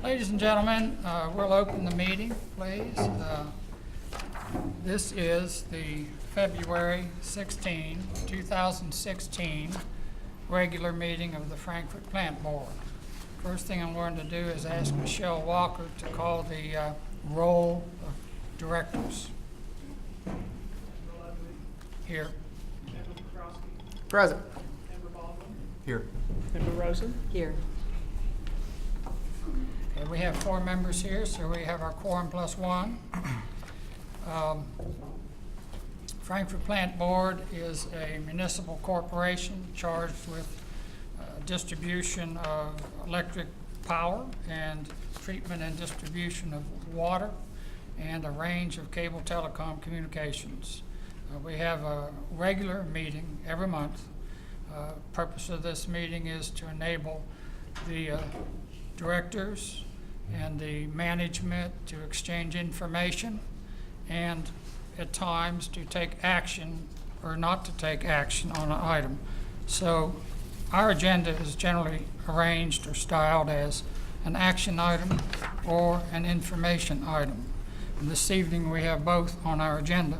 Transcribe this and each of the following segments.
Ladies and gentlemen, we'll open the meeting, please. This is the February 16, 2016 regular meeting of the Frankfort Plant Board. First thing I'm going to do is ask Michelle Walker to call the roll of directors. Here. Present. Here. Member Rosen? Here. Okay, we have 4 members here, so we have our quorum plus 1. Frankfort Plant Board is a municipal corporation charged with distribution of electric power and treatment and distribution of water and a range of cable telecom communications. We have a regular meeting every month. Purpose of this meeting is to enable the directors and the management to exchange information and at times to take action or not to take action on an item. So our agenda is generally arranged or styled as an action item or an information item. And this evening we have both on our agenda.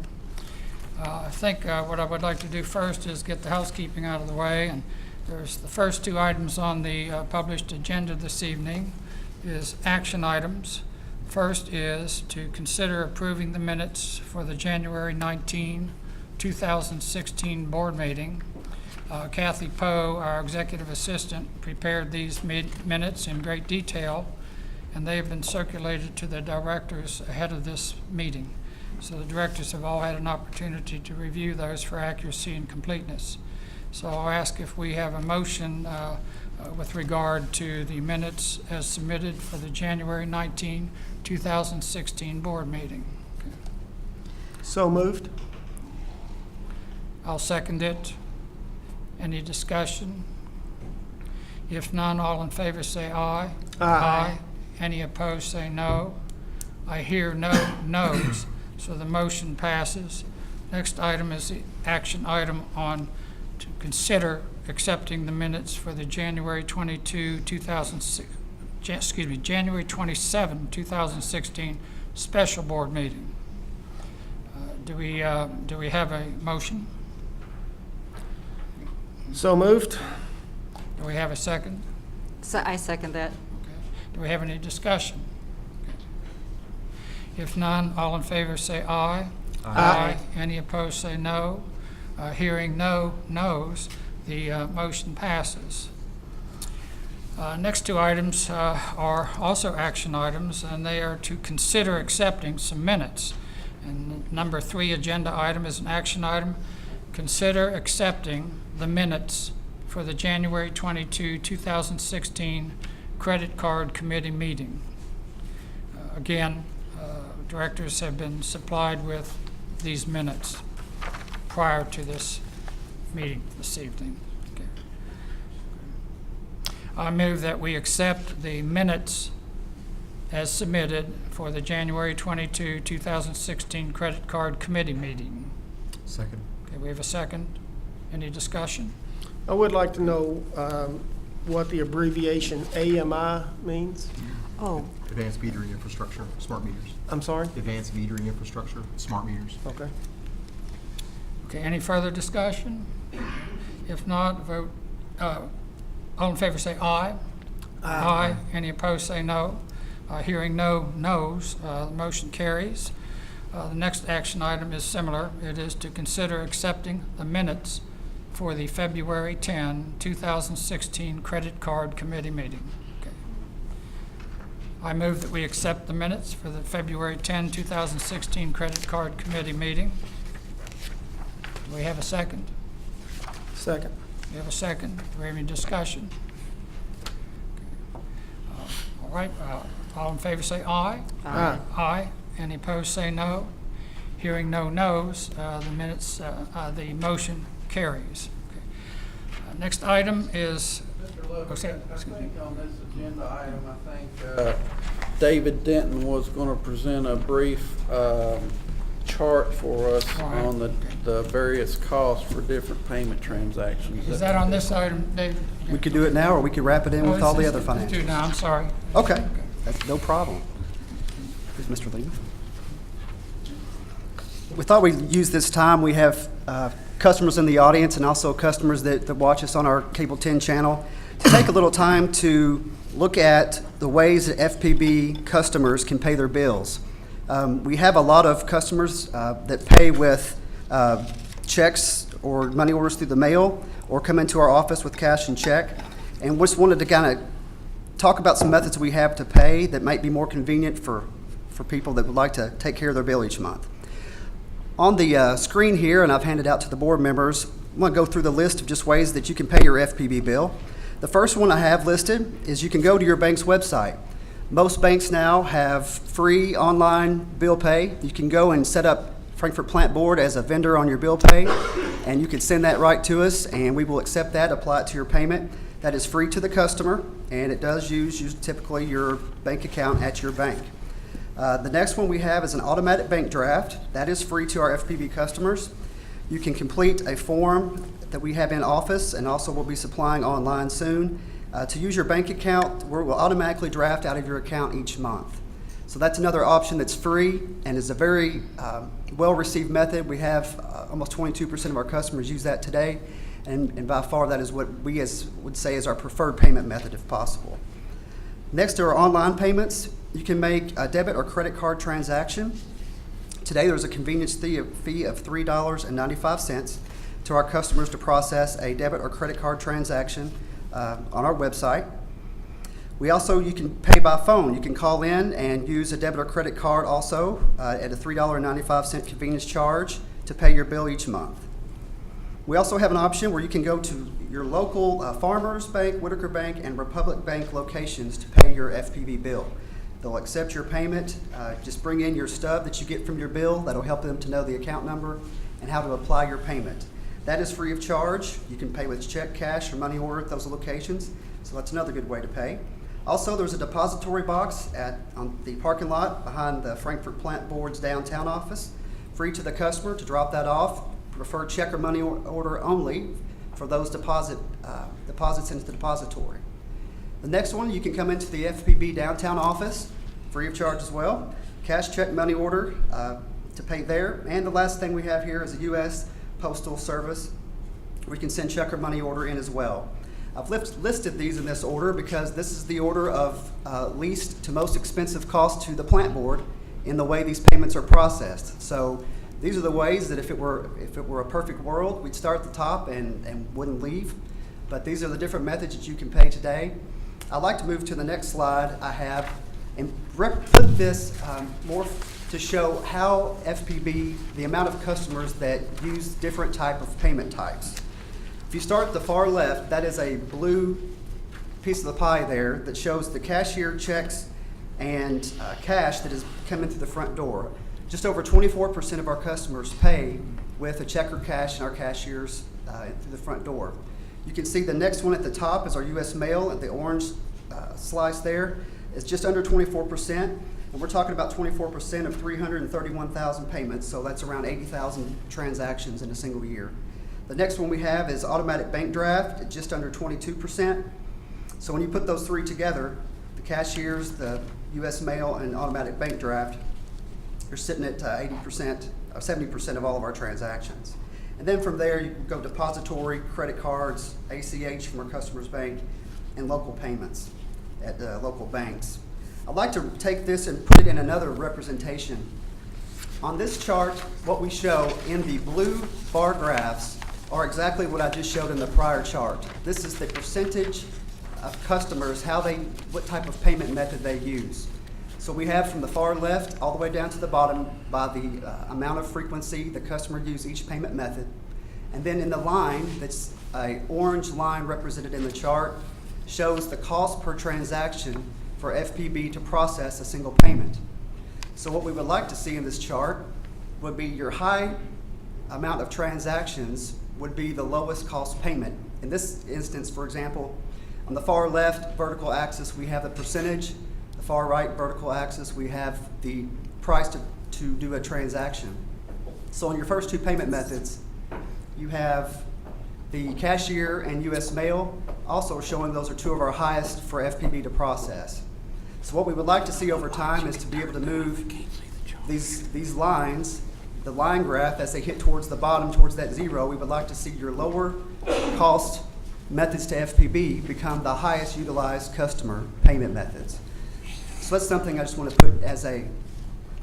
I think what I would like to do first is get the housekeeping out of the way. And there's the first 2 items on the published agenda this evening is action items. First is to consider approving the minutes for the January 19, 2016 board meeting. Kathy Poe, our executive assistant, prepared these minutes in great detail, and they have been circulated to the directors ahead of this meeting. So the directors have all had an opportunity to review those for accuracy and completeness. So I'll ask if we have a motion with regard to the minutes as submitted for the January 19, 2016 board meeting. Okay. So moved. I'll second it. Any discussion? If none, all in favor say aye. Aye. Any opposed say no. I hear no no's, so the motion passes. Next item is the action item on to consider accepting the minutes for the January 22, 2006, January 27, 2016 special board meeting. Do we have a motion? So moved. Do we have a second? So I second that. Okay. Do we have any discussion? Okay. If none, all in favor say aye. Aye. Any opposed say no. Hearing no no's, the motion passes. Next 2 items are also action items, and they are to consider accepting some minutes. And number 3 agenda item is an action item. Consider accepting the minutes for the January 22, 2016 credit card committee meeting. Again, directors have been supplied with these minutes prior to this meeting this evening. Okay. I move that we accept the minutes as submitted for the January 22, 2016 credit card committee meeting. Second. Okay, we have a second. Any discussion? I would like to know what the abbreviation AMI means. Oh, Advanced metering infrastructure, smart meters. I'm sorry? Advanced metering infrastructure, smart meters. Okay. Okay, any further discussion? If not, vote, all in favor say aye. Aye. Any opposed say no. Hearing no no's, the motion carries. The next action item is similar. It is to consider accepting the minutes for the February 10, 2016 credit card committee meeting. Okay. I move that we accept the minutes for the February 10, 2016 credit card committee meeting. Do we have a second? Second. We have a second. Do we have any discussion? Okay. All right. All in favor say aye. Aye. Aye. Any opposed say no. Hearing no no's, the motion carries. Okay. Next item is. Mr. Lewis, Okay. I think on this agenda item, I think David Denton was going to present a brief chart for us All right. on the various costs for different payment transactions. Is that on this item, David? We could do it now, or we could wrap it in with all the other Let's do it financials. now. I'm sorry. Okay. That's no problem. Here's Mr. Lehman. We thought we'd use this time. We have customers in the audience and also customers that watch us on our Cable 10 channel to take a little time to look at the ways that FPB customers can pay their bills. We have a lot of customers that pay with checks or money orders through the mail or come into our office with cash and check. And we just wanted to kind of talk about some methods we have to pay that might be more convenient for people that would like to take care of their bill each month. On the screen here, and I've handed out to the board members, I'm going to go through the list of just ways that you can pay your FPB bill. The first one I have listed is you can go to your bank's website. Most banks now have free online bill pay. You can go and set up Frankfort Plant Board as a vendor on your bill pay, and you can send that right to us, and we will accept that, apply it to your payment. That is free to the customer, and it does use typically your bank account at your bank. The next one we have is an automatic bank draft. That is free to our FPB customers. You can complete a form that we have in office and also will be supplying online soon. To use your bank account, we'll automatically draft out of your account each month. So that's another option that's free and is a very well-received method. We have almost 22% of our customers use that today, and by far that is what we would say is our preferred payment method if possible. Next are online payments. You can make a debit or credit card transaction. Today there's a convenience fee of $3.95 to our customers to process a debit or credit card transaction on our website. You can pay by phone. You can call in and use a debit or credit card also at a $3.95 convenience charge to pay your bill each month. We also have an option where you can go to your local Farmers Bank, Whitaker Bank, and Republic Bank locations to pay your FPB bill. They'll accept your payment. Just bring in your stub that you get from your bill. That'll help them to know the account number and how to apply your payment. That is free of charge. You can pay with check, cash, or money order at those locations. So that's another good way to pay. Also, there's a depository box on the parking lot behind the Frankfort Plant Board's downtown office. Free to the customer to drop that off. Prefer check or money order only for those deposits into the depository. The next one, you can come into the FPB downtown office, free of charge as well. Cash, check, money order to pay there. And the last thing we have here is a U.S. Postal Service. We can send check or money order in as well. I've listed these in this order because this is the order of least to most expensive cost to the plant board in the way these payments are processed. So these are the ways that if it were a perfect world, we'd start at the top and wouldn't leave. But these are the different methods that you can pay today. I'd like to move to the next slide I have and put this more to show how FPB, the amount of customers that use different type of payment types. If you start at the far left, that is a blue piece of the pie there that shows the cashier checks and cash that is coming through the front door. Just over 24% of our customers pay with a check or cash in our cashiers through the front door. You can see the next one at the top is our U.S. mail, and the orange slice there is just under 24%. And we're talking about 24% of 331,000 payments, so that's around 80,000 transactions in a single year. The next one we have is automatic bank draft at just under 22%. So when you put those three together, the cashiers, the U.S. mail, and automatic bank draft, you're sitting at 80%, 70% of all of our transactions. And then from there, you can go depository, credit cards, ACH from our customer's bank, and local payments at local banks. I'd like to take this and put it in another representation. On this chart, what we show in the blue bar graphs are exactly what I just showed in the prior chart. This is the percentage of customers, what type of payment method they use. So we have from the far left all the way down to the bottom by the amount of frequency the customer uses each payment method. And then in the line, that's an orange line represented in the chart, shows the cost per transaction for FPB to process a single payment. So what we would like to see in this chart would be your high amount of transactions would be the lowest cost payment. In this instance, for example, on the far left vertical axis, we have the percentage. The far right vertical axis, we have the price to do a transaction. So on your first two payment methods, you have the cashier and U.S. mail, also showing those are two of our highest for FPB to process. So what we would like to see over time is to be able to move these lines, the line graph, as they hit towards the bottom, towards that zero, we would like to see your lower cost methods to FPB become the highest utilized customer payment methods. So that's something I just want to put as a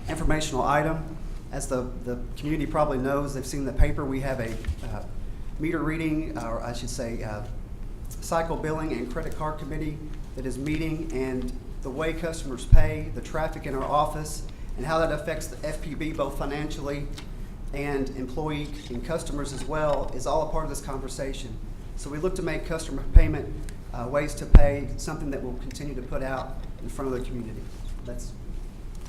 informational item. As the community probably knows, they've seen the paper, we have a meter reading, or I should say, cycle billing and credit card committee that is meeting, and the way customers pay, the traffic in our office, and how that affects the FPB both financially and employee and customers as well is all a part of this conversation. So we look to make customer payment ways to pay something that we'll continue to put out in front of the community. I'm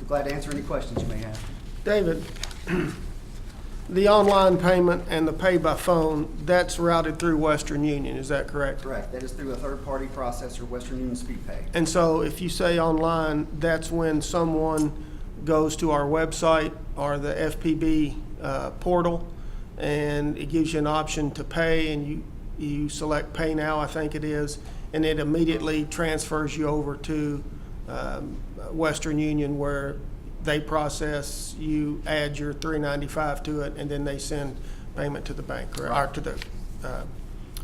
glad to answer any questions you may have. David, the online payment and the pay by phone, that's routed through Western Union, is that correct? Correct. That is through a third-party processor, Western Union SpeedPay. And so if you say online, that's when someone goes to our website or the FPB portal, and it gives you an option to pay, and you select Pay Now, I think it is, and it immediately transfers you over to Western Union, where they process, you add your $3.95 to it, and then they send payment to the bank, correct? Or to the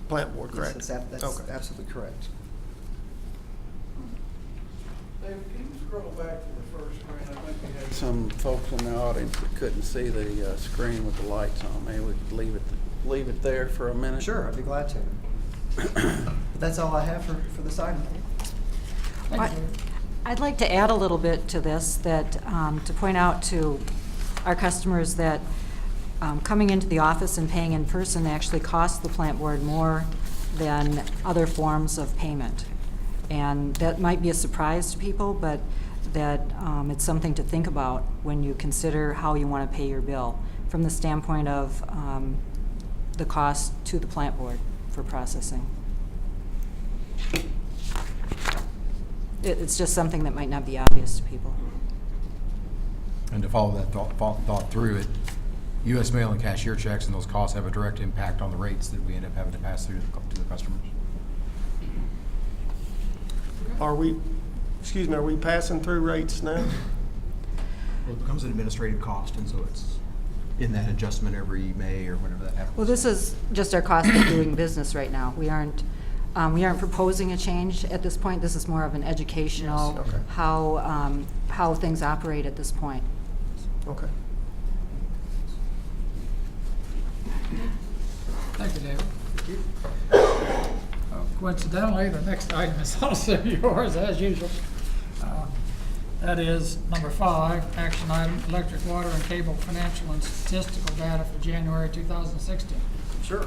plant board, correct? Yes, that's Okay. absolutely correct. David, can you scroll back to the first screen? I think we had some folks in the audience that couldn't see the screen with the lights on. Maybe we could leave it there for a minute. Sure, I'd be glad to. But that's all I have for this item. Thank you. I'd like to add a little bit to this, that to point out to our customers that coming into the office and paying in person actually costs the plant board more than other forms of payment. And that might be a surprise to people, but that it's something to think about when you consider how you want to pay your bill from the standpoint of the cost to the plant board for processing. It's just something that might not be obvious to people. And to follow that thought through it, U.S. mail and cashier checks and those costs have a direct impact on the rates that we end up having to pass through to the customers. Are we passing through rates now? Well, it becomes an administrative cost, and so it's in that adjustment every May or whenever that happens. Well, this is just our cost of doing business right now. We aren't proposing a change at this point. This is more of an educational, Yes, okay. how things operate at this point. Okay. Thank you, David. Coincidentally, the next item is also yours, as usual. That is number 5, action item, electric, water, and cable financial and statistical data for January 2016. Sure.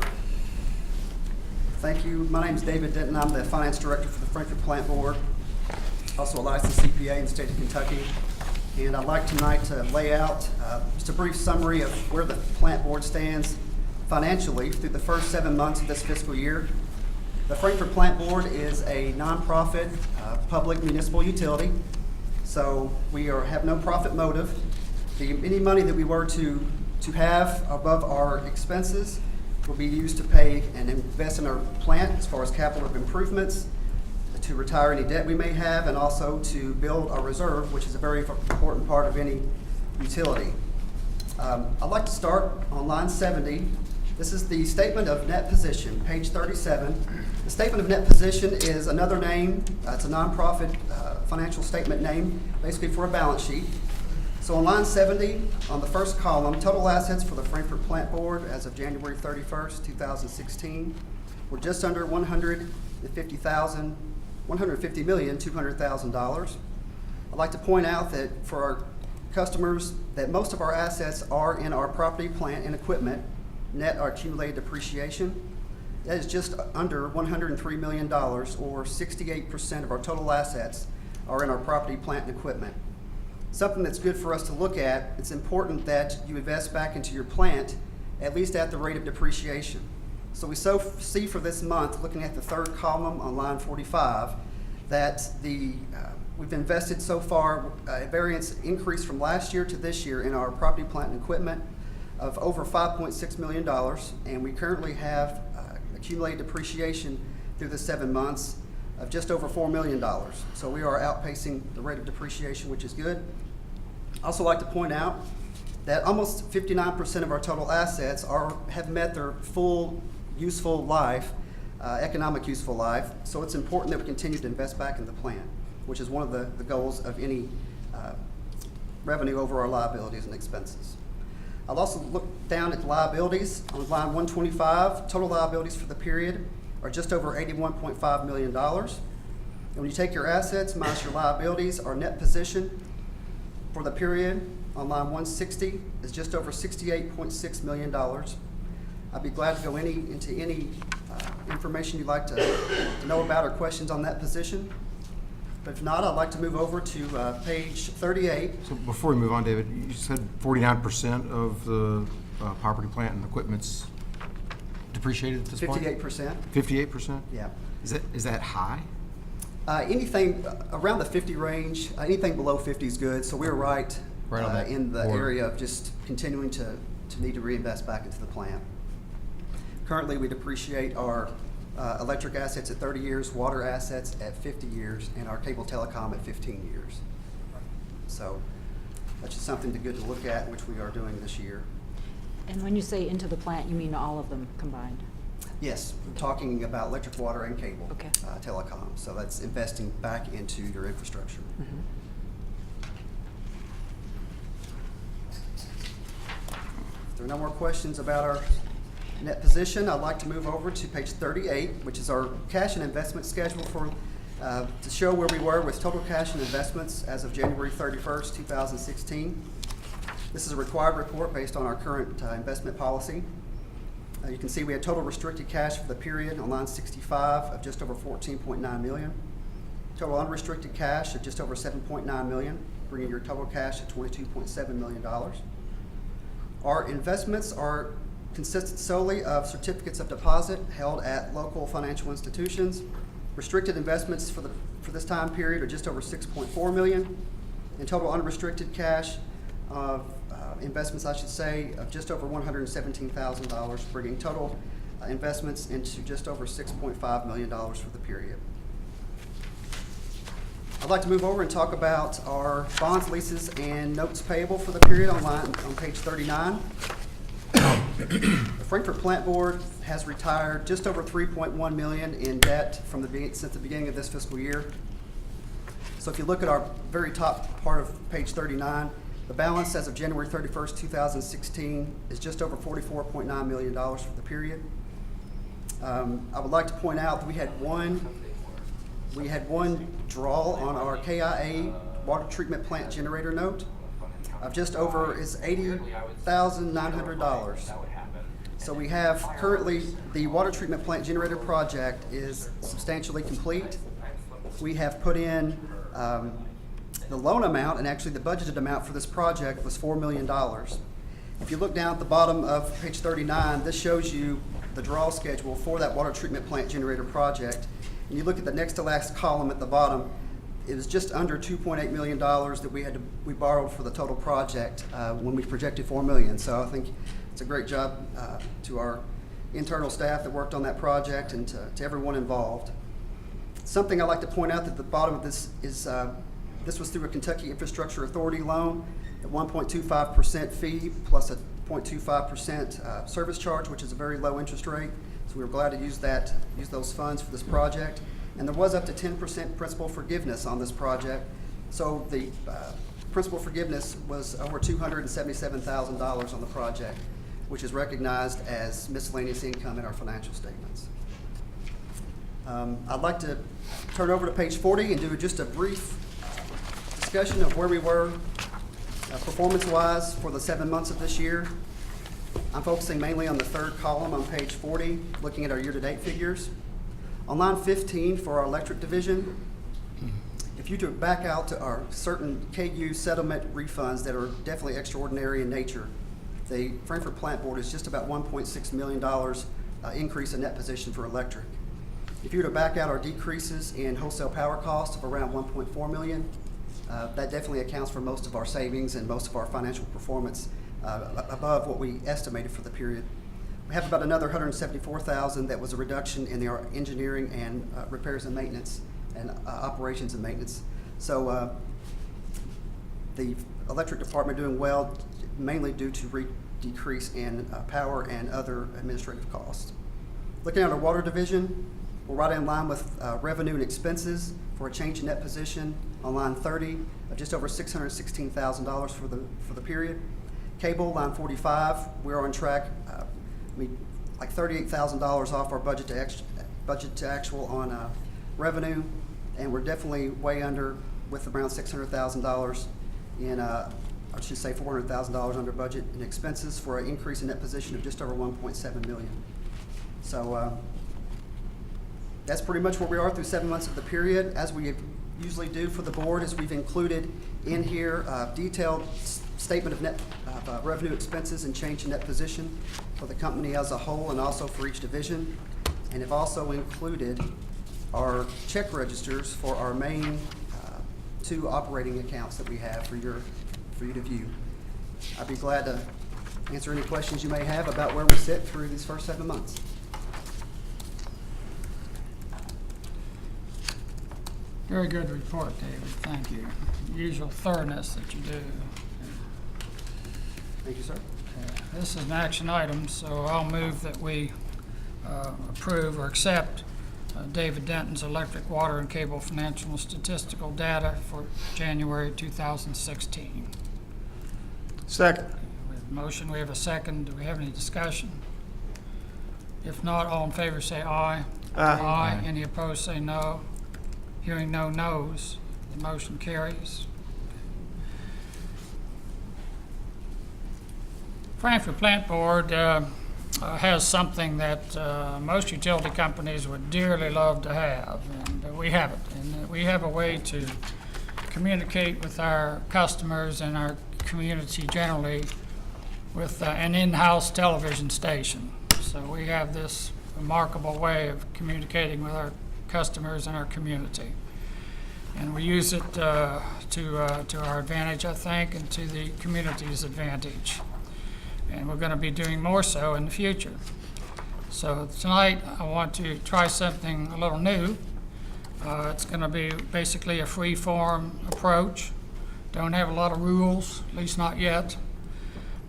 Thank you. My name is David Denton. I'm the Finance Director for the Frankfort Plant Board, also a licensed CPA in the state of Kentucky. And I'd like tonight to lay out just a brief summary of where the Plant Board stands financially through the first 7 months of this fiscal year. The Frankfort Plant Board is a nonprofit public municipal utility, so we have no profit motive. Any money that we were to have above our expenses will be used to pay and invest in our plant as far as capital improvements, to retire any debt we may have, and also to build our reserve, which is a very important part of any utility. I'd like to start on line 70. This is the statement of net position, page 37. The statement of net position is another name. It's a nonprofit financial statement name, basically for a balance sheet. So on line 70, on the first column, total assets for the Frankfort Plant Board as of January 31st, 2016 were just under $150,200,000. I'd like to point out that for our customers that most of our assets are in our property, plant, and equipment, net our accumulated depreciation. That is just under $103 million, or 68% of our total assets are in our property, plant, and equipment. Something that's good for us to look at, it's important that you invest back into your plant, at least at the rate of depreciation. So we see for this month, looking at the third column on line 45, that we've invested so far a variance increase from last year to this year in our property, plant, and equipment of over $5.6 million, and we currently have accumulated depreciation through the 7 months of just over $4 million. So we are outpacing the rate of depreciation, which is good. I also like to point out that almost 59% of our total assets have met their full useful life, economic useful life. So it's important that we continue to invest back in the plant, which is one of the goals of any revenue over our liabilities and expenses. I'll also look down at the liabilities on line 125. Total liabilities for the period are just over $81.5 million. And when you take your assets minus your liabilities, our net position for the period on line 160 is just over $68.6 million. I'd be glad to go into any information you'd like to know about or questions on that position. But if not, I'd like to move over to page 38. So before we move on, David, you said 49% of the property, plant, and equipment's depreciated at this point? 58%. 58%? Yeah. Is that high? Anything around the 50 range, anything below 50 is good. So we're right On that in the border. area of just continuing to need to reinvest back into the plant. Currently, we depreciate our electric assets at 30 years, water assets at 50 years, and our cable telecom at 15 years. So that's just something good to look at, which we are doing this year. And when you say into the plant, you mean all of them combined? Yes, we're talking about electric, water, and cable Okay. telecom. So that's investing back into your infrastructure. If there are no more questions about our net position, I'd like to move over to page 38, which is our cash and investment schedule to show where we were with total cash and investments as of January 31st, 2016. This is a required report based on our current investment policy. You can see we had total restricted cash for the period on line 65 of just over $14.9 million. Total unrestricted cash of just over $7.9 million, bringing your total cash to $22.7 million. Our investments consist solely of certificates of deposit held at local financial institutions. Restricted investments for this time period are just over $6.4 million. And total unrestricted cash of investments, I should say, of just over $117,000, bringing total investments into just over $6.5 million for the period. I'd like to move over and talk about our bonds, leases, and notes payable for the period on page 39. The Frankfort Plant Board has retired just over $3.1 million in debt since the beginning of this fiscal year. So if you look at our very top part of page 39, the balance as of January 31st, 2016 is just over $44.9 million for the period. I would like to point out that we had one draw on our KyMEA water treatment plant generator note of just over $80,900. So we have currently the water treatment plant generator project is substantially complete. We have put in the loan amount, and actually the budgeted amount for this project was $4 million. If you look down at the bottom of page 39, this shows you the draw schedule for that water treatment plant generator project. And you look at the next to last column at the bottom, it was just under $2.8 million that we borrowed for the total project when we projected $4 million. So I think it's a great job to our internal staff that worked on that project and to everyone involved. Something I'd like to point out at the bottom of this is this was through a Kentucky Infrastructure Authority loan at 1.25% fee plus a 0.25% service charge, which is a very low interest rate. So we were glad to use those funds for this project. And there was up to 10% principal forgiveness on this project. So the principal forgiveness was over $277,000 on the project, which is recognized as miscellaneous income in our financial statements. I'd like to turn over to page 40 and do just a brief discussion of where we were performance-wise for the 7 months of this year. I'm focusing mainly on the third column on page 40, looking at our year-to-date figures. On line 15 for our electric division, if you took back out to our certain KU settlement refunds that are definitely extraordinary in nature, the Frankfort Plant Board is just about $1.6 million increase in net position for electric. If you were to back out our decreases in wholesale power costs of around $1.4 million, that definitely accounts for most of our savings and most of our financial performance above what we estimated for the period. We have about another $174,000 that was a reduction in our engineering and repairs and maintenance and operations and maintenance. So the electric department doing well, mainly due to decrease in power and other administrative costs. Looking at our water division, we're right in line with revenue and expenses for a change in net position on line 30 of just over $616,000 for the period. Cable, line 45, we're on track, like $38,000 off our budget to actual on revenue, and we're definitely way under with around $600,000 in, I should say $400,000 under budget in expenses for an increase in net position of just over $1.7 million. So that's pretty much where we are through 7 months of the period. As we usually do for the board, is we've included in here a detailed statement of net revenue expenses and change in net position for the company as a whole and also for each division, and have also included our check registers for our main 2 operating accounts that we have for you to view. I'd be glad to answer any questions you may have about where we sit through these first 7 months. Very good report, David. Thank you. Usual thoroughness that you do. Thank you, sir. This is an action item, so I'll move that we approve or accept David Denton's electric, water, and cable financial and statistical data for January 2016. Second. We have a motion, we have a second. Do we have any discussion? If not, all in favor say aye. Aye. Any opposed say no. Hearing no no's, the motion carries. Frankfort Plant Board has something that most utility companies would dearly love to have, and we have it. And we have a way to communicate with our customers and our community generally with an in-house television station. So we have this remarkable way of communicating with our customers and our community. And we use it to our advantage, I think, and to the community's advantage. And we're going to be doing more so in the future. So tonight I want to try something a little new. It's going to be basically a free-form approach. Don't have a lot of rules, at least not yet.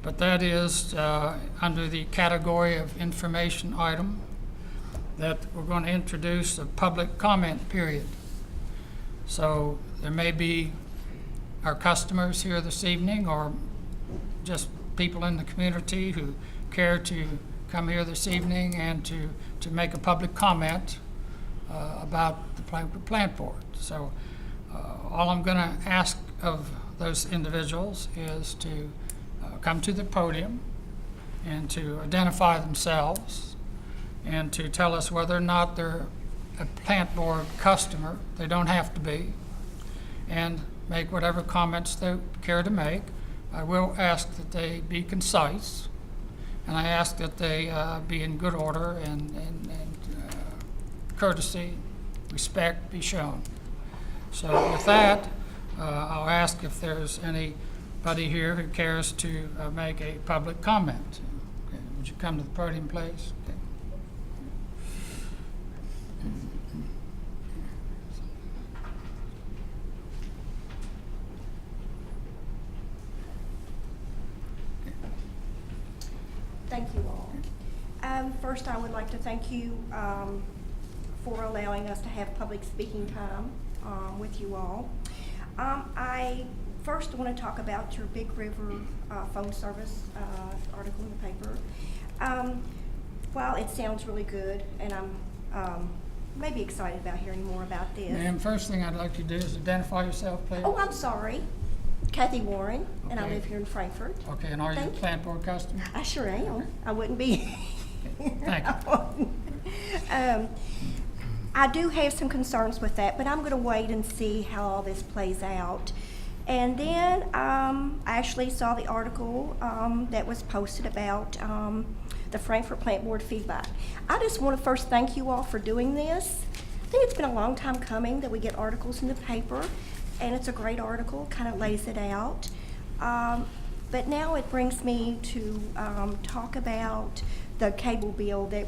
But that is under the category of information item that we're going to introduce a public comment period. So there may be our customers here this evening or just people in the community who care to come here this evening and to make a public comment about the plant board. So all I'm going to ask of those individuals is to come to the podium and to identify themselves and to tell us whether or not they're a plant board customer. They don't have to be, and make whatever comments they care to make. I will ask that they be concise, and I ask that they be in good order and courtesy, respect be shown. So with that, I'll ask if there's anybody here who cares to make a public comment. Okay, would you come to the podium, please? Okay. Thank you all. First, I would like to thank you for allowing us to have public speaking time with you all. I first want to talk about your Big River phone service article in the paper. While it sounds really good, and I'm maybe excited about hearing more about this. Ma'am, first thing I'd like you to do is identify yourself, please. Oh, I'm sorry. Kathy Warren, and I Okay. live here in Frankfort. Okay, and are you a Thank you. plant board customer? I sure am. I wouldn't be. Thank you. I do have some concerns with that, but I'm going to wait and see how all this plays out. And then I actually saw the article that was posted about the Frankfort Plant Board feedback. I just want to first thank you all for doing this. I think it's been a long time coming that we get articles in the paper, and it's a great article, kind of lays it out. But now it brings me to talk about the cable bill that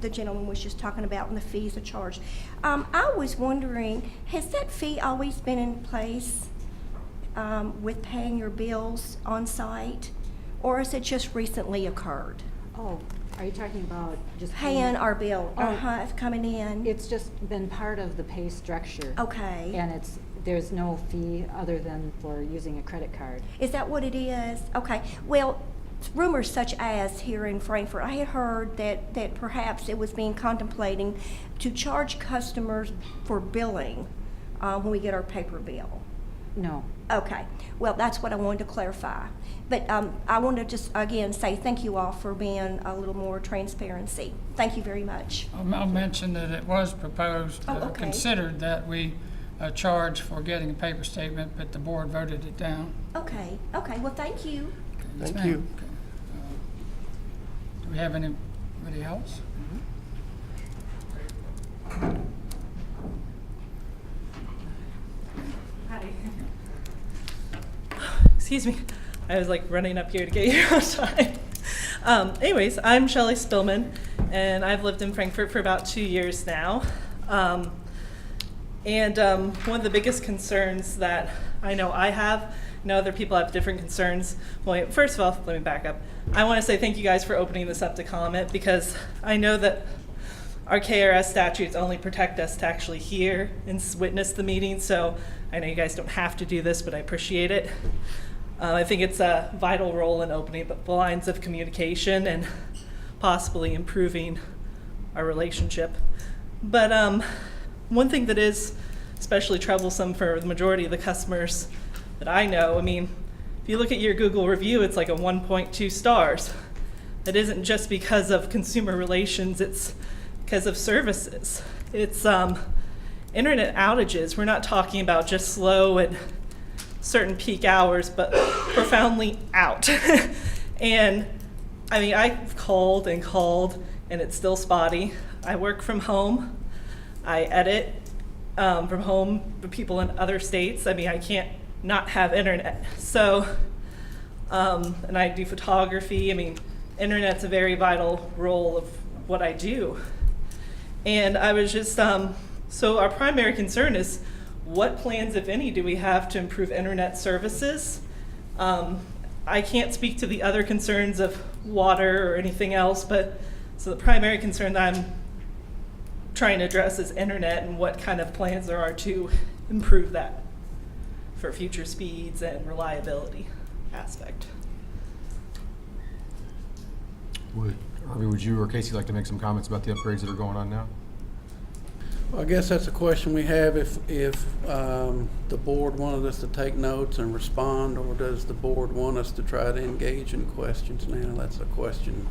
the gentleman was just talking about and the fees are charged. I was wondering, has that fee always been in place with paying your bills on site? Or has it just recently occurred? Oh, are you talking about just Paying our bill, Oh. coming in? It's just been part of the pay structure. Okay. And there's no fee other than for using a credit card. Is that what it is? Okay. Well, rumors such as here in Frankfort, I had heard that perhaps it was being contemplating to charge customers for billing when we get our paper bill. No. Okay. Well, that's what I wanted to clarify. But I want to just, again, say thank you all for being a little more transparency. Thank you very much. I'll mention that it was proposed, Oh, okay. considered that we charge for getting a paper statement, but the board voted it down. Okay. Okay. Well, thank you. Yes, Thank ma'am. you. Okay. Do we have anybody else? Hi. Excuse me. I was like running up here to get here on time. Anyways, I'm Shelley Spillman, and I've lived in Frankfort for about 2 years now. One of the biggest concerns that I know I have, other people have different concerns. Well, first of all, let me back up. I want to say thank you guys for opening this up to comment, because I know that our KRS statutes only protect us to actually hear and witness the meeting, so I know you guys don't have to do this, but I appreciate it. I think it's a vital role in opening the lines of communication and possibly improving our relationship. But one thing that is especially troublesome for the majority of the customers that I know, if you look at your Google review, it's like a 1.2 stars. That isn't just because of consumer relations, it's because of services. It's internet outages. We're not talking about just slow at certain peak hours, but profoundly out. And I've called and called, and it's still spotty. I work from home. I edit from home for people in other states. I can't not have internet. So, and I do photography. Internet's a very vital role of what I do. And I was just, so our primary concern is, what plans, if any, do we have to improve internet services? I can't speak to the other concerns of water or anything else, but so the primary concern that I'm trying to address is internet and what kind of plans there are to improve that for future speeds and reliability aspect. Would you or Casey like to make some comments about the upgrades that are going on now? Well, I guess that's a question we have if the board wanted us to take notes and respond, or does the board want us to try to engage in questions now? That's a question.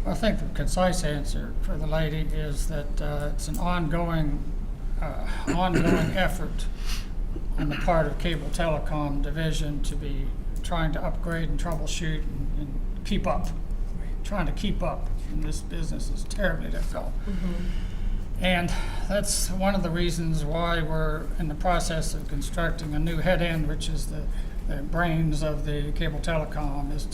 I think the concise answer for the lady is that it's an ongoing effort on the part of Cable Telecom Division to be trying to upgrade and troubleshoot and keep up. Trying to keep up in this business is terribly difficult. Mm-hmm. And that's one of the reasons why we're in the process of constructing a new Headend, which is the brains of the Cable Telecom, is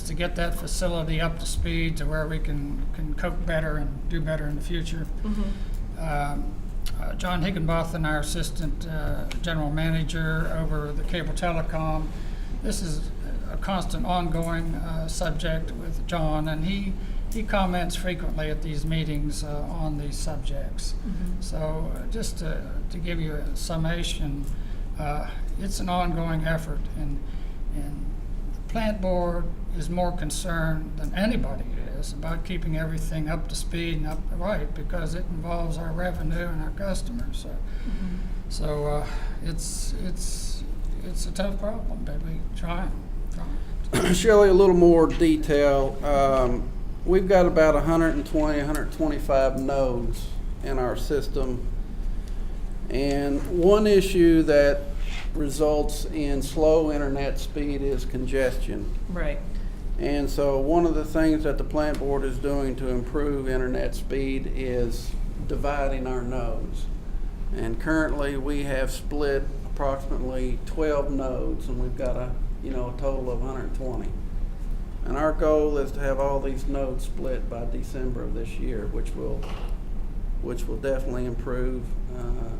to get that facility up to speed to where we can cope better and do better in the future. Mm-hmm. John Higginbotham, our assistant general manager over the Cable Telecom, this is a constant ongoing subject with John, and he comments frequently at these meetings on these subjects. Mm-hmm. So just to give you a summation, it's an ongoing effort, and the plant board is more concerned than anybody is about keeping everything up to speed and up right, because it involves our revenue and our customers. So, it's a tough problem, but we try. Shelley, a little more detail. We've got about 120, 125 nodes in our system. And one issue that results in slow internet speed is congestion. Right. And so one of the things that the plant board is doing to improve internet speed is dividing our nodes. And currently we have split approximately 12 nodes, and we've got a total of 120. And our goal is to have all these nodes split by December of this year, which will definitely improve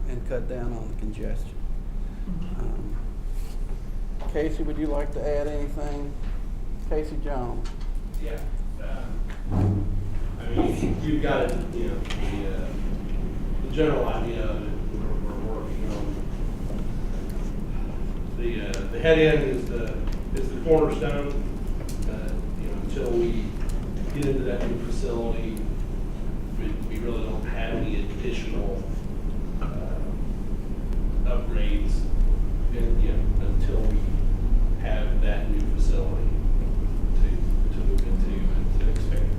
and cut down on the congestion. Casey, would you like to add anything? Casey Jones. Yeah. I mean, you've got it, you know, the general idea of it, we're working on. The head end is the cornerstone. You know, until we get into that new facility, we really don't have any additional upgrades until we have that new facility to move into and to expand.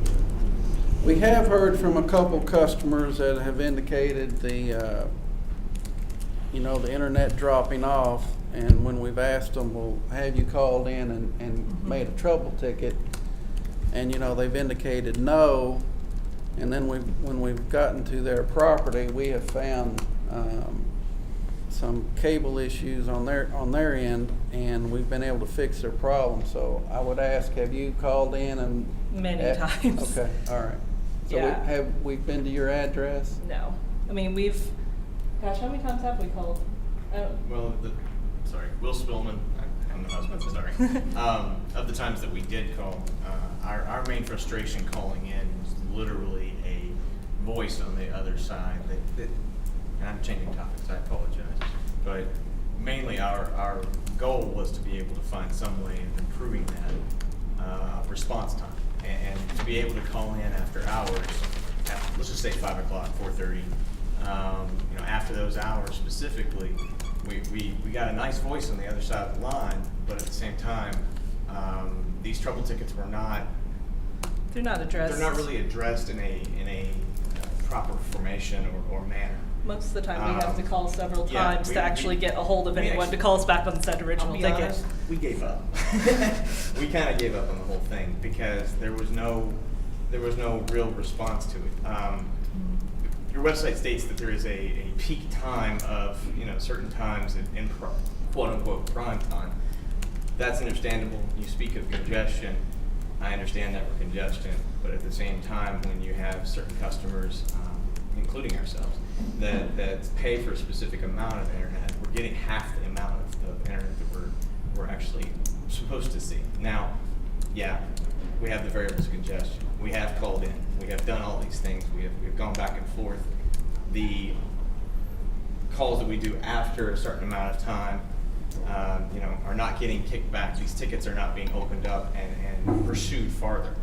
We have heard from a couple customers that have indicated the internet dropping off, and when we've asked them, well, have you called in and made a trouble ticket? And, they've indicated no, and then when we've gotten to their property, we have found some cable issues on their end, and we've been able to fix their problem. So I would ask, have you called in and? Many times. Okay, all right. So Yeah. have we been to your address? No. I mean, gosh, how many times have we called? Well, sorry, Will Spillman, I'm the husband, sorry. Of the times that we did call, our main frustration calling in was literally a voice on the other side that and I'm changing topics, I apologize. But mainly our goal was to be able to find some way of improving that response time. And to be able to call in after hours, let's just say 5 o'clock, 4:30, after those hours specifically, we got a nice voice on the other side of the line, but at the same time, these trouble tickets were not. They're not addressed. They're not really addressed in a proper formation or manner. Most of the time, we have to call several yeah, times to actually get a hold of anyone to call us back on said original I'll be ticket. honest, we gave up. We kind of gave up on the whole thing because there was no real response to it. Your website states that there is a peak time of certain times in quote unquote prime time. That's understandable. You speak of congestion. I understand that we're congestion, but at the same time, when you have certain customers, including ourselves, that pay for a specific amount of internet, we're getting half the amount of internet that we're actually supposed to see. Now, yeah, we have the variables of congestion. We have called in. We have done all these things. We've gone back and forth. The calls that we do after a certain amount of time, are not getting kicked back. These tickets are not being opened up and pursued farther.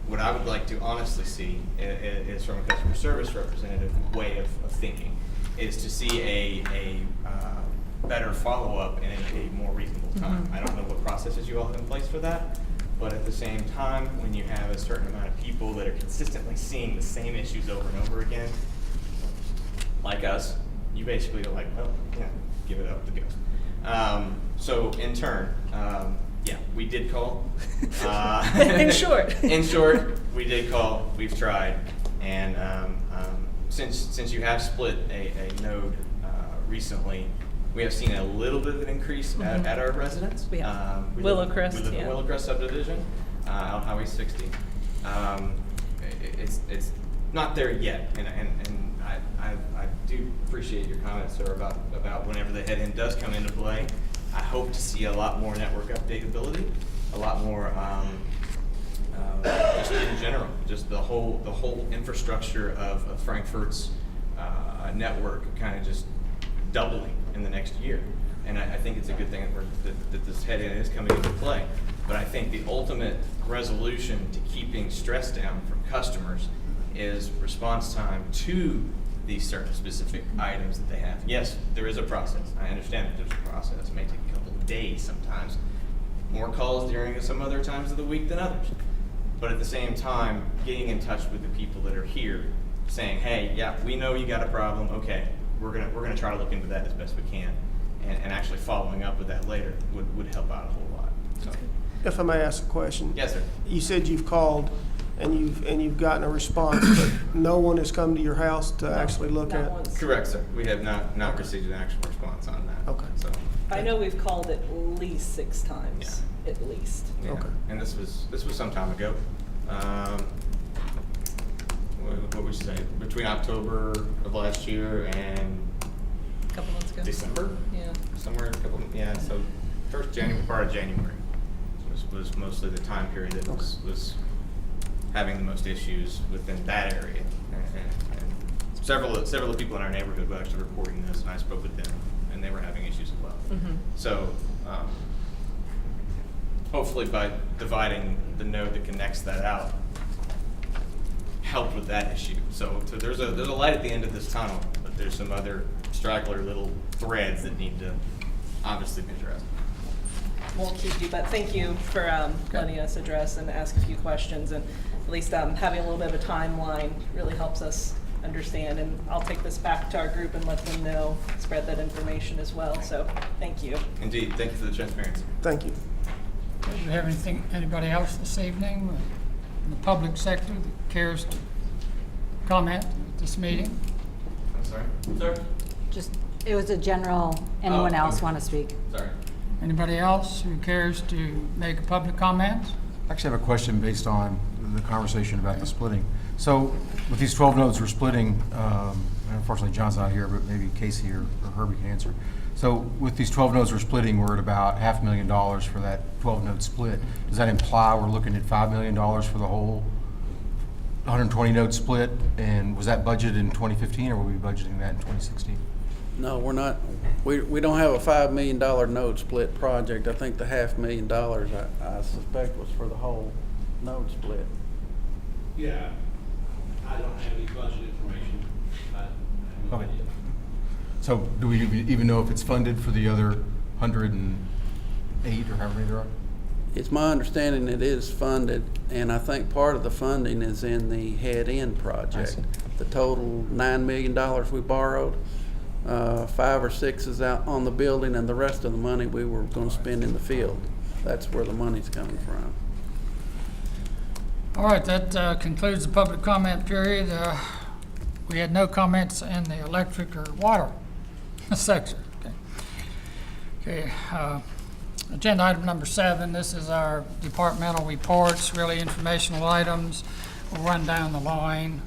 What I would like to honestly see is from a customer service representative way of thinking, is to see a better follow-up in a more reasonable time. I don't know what processes you all have in place for that, but at the same time, when you have a certain amount of people that are consistently seeing the same issues over and over again, like us, you basically are like, well, give it up to the ghost. So in turn, we did call. In short. In short, we did call. We've tried, and since you have split a node recently, we have seen a little bit of an increase at our residence. We have. We live Willowcrest, in the yeah. Willowcrest subdivision on Highway 60. It's not there yet, and I do appreciate your comments, sir, about whenever the head-end does come into play. I hope to see a lot more network updatability, a lot more just in general, just the whole infrastructure of Frankfort's network kind of just doubling in the next year. And I think it's a good thing that this head-end is coming into play. But I think the ultimate resolution to keeping stress down from customers is response time to these certain specific items that they have. Yes, there is a process. I understand that there's a process. It may take a couple of days sometimes. More calls during some other times of the week than others. But at the same time, getting in touch with the people that are here, saying, hey, yeah, we know you got a problem. Okay, we're gonna try to look into that as best we can. And actually following up with that later would help out a whole lot. So. If I may ask a question. Yes, sir. You said you've called and you've gotten a response, but no one has come to your house to actually look Not at? once. Correct, sir. We have not received an actual response on that. Okay. So I know we've called at least 6 times, at least. Yeah. Okay. And this was some time ago. What would you say? Between October of last year and A couple months ago. December? Yeah. Somewhere in a couple, yeah, so first January, part of January was mostly the time period that was having the most issues within that area. And several of the people in our neighborhood were actually reporting this, and I spoke with them, and they were having issues as well. Mhm. So, hopefully by dividing the node that connects that out, helped with that issue. So there's a light at the end of this tunnel, but there's some other straggler little threads that need to obviously be addressed. We'll keep you, but thank you for letting us address and ask a few questions, and at least having a little bit of a timeline really helps us understand, and I'll take this back to our group and let them know, spread that information as well, so thank you. Indeed, thank you for the transparency. Thank you. Do we have anybody else this evening in the public sector that cares to comment at this meeting? I'm sorry? Sir? Just, it was a general, anyone else okay. want to speak? Sorry. Anybody else who cares to make a public comment? I actually have a question based on the conversation about the splitting. So with these 12 nodes we're splitting, and unfortunately John's not here, but maybe Casey or Herbie can answer. So with these 12 nodes we're splitting, we're at about $500,000 for that 12 node split. Does that imply we're looking at $5 million for the whole 120 node split? And was that budgeted in 2015 or were we budgeting that in 2016? No, we're not. We don't have a $5 million node split project. I think the $500,000 I suspect was for the whole node split. Yeah, I don't have any budget information. I have no Okay. idea. So do we even know if it's funded for the other 108 or however many there are? It's my understanding it is funded, and I think part of the funding is in the Headend project. see. The total $9 million we borrowed, 5 or 6 is out on the building, and the rest of the money we were going to spend in the field. That's where the money's coming from. All right, that concludes the public comment period. We had no comments in the electric or water section. Okay, agenda item number 7, this is our departmental reports, really informational items. We'll run down the line.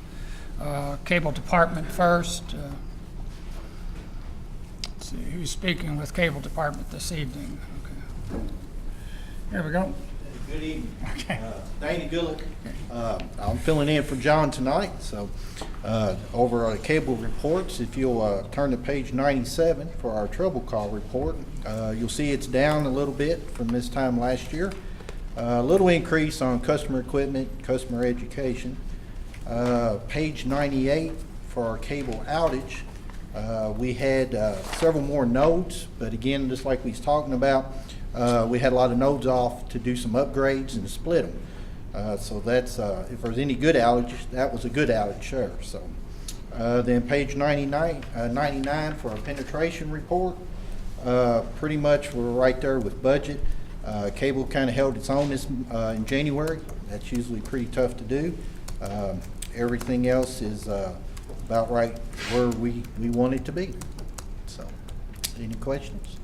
Cable department first. Let's see, who's speaking with cable department this evening? Okay. Here we go. Good evening. Okay. Danny Gullick. I'm filling in for John tonight. So over our cable reports, if you'll turn to page 97 for our trouble call report, you'll see it's down a little bit from this time last year. A little increase on customer equipment, customer education. Page 98 for our cable outage. We had several more nodes, but again, just like we was talking about, we had a lot of nodes off to do some upgrades and split them. So that's, if there's any good outage, that was a good outage, sure. So then page 99 for our penetration report. Pretty much we're right there with budget. Cable kind of held its own this in January. That's usually pretty tough to do. Everything else is about right where we want it to be. So, any questions?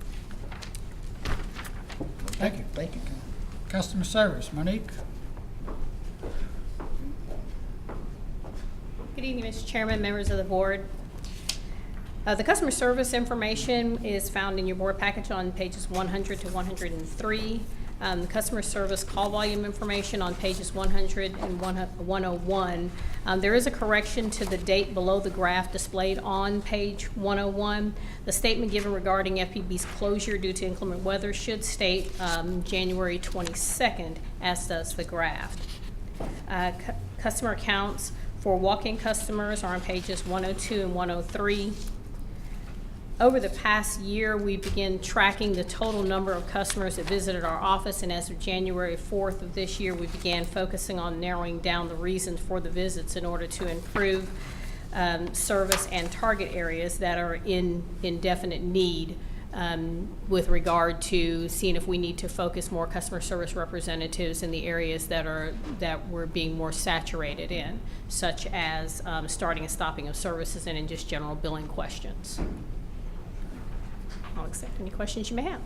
Thank you. Thank you. Customer service, Monique. Good evening, Mr. Chairman, members of the board. The customer service information is found in your board package on pages 100 to 103. The customer service call volume information on pages 100 and 101. There is a correction to the date below the graph displayed on page 101. The statement given regarding FPB's closure due to inclement weather should state January 22nd, as does the graph. Customer accounts for walk-in customers are on pages 102 and 103. Over the past year, we began tracking the total number of customers that visited our office, and as of January 4th of this year, we began focusing on narrowing down the reasons for the visits in order to improve service and target areas that are in definite need with regard to seeing if we need to focus more customer service representatives in the areas that we're being more saturated in, such as starting and stopping of services and in just general billing questions. I'll accept any questions you may have.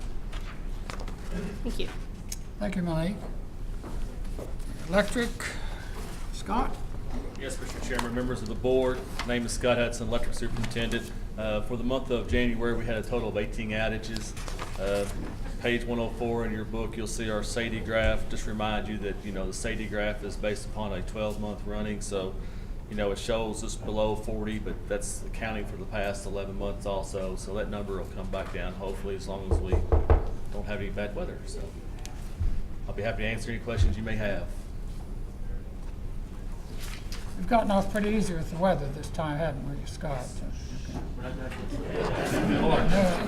Thank you. Thank you, Monique. Electric, Scott? Yes, Mr. Chairman, members of the board, my name is Scott Hudson, Electric Superintendent. For the month of January, we had a total of 18 outages. Page 104 in your book, you'll see our SAIDI graph. Just remind you that, the SAIDI graph is based upon a 12-month running, so, it shows just below 40, but that's accounting for the past 11 months also. So that number will come back down, hopefully, as long as we don't have any bad weather. So I'll be happy to answer any questions you may have. We've gotten off pretty easy with the weather this time, haven't we, Scott?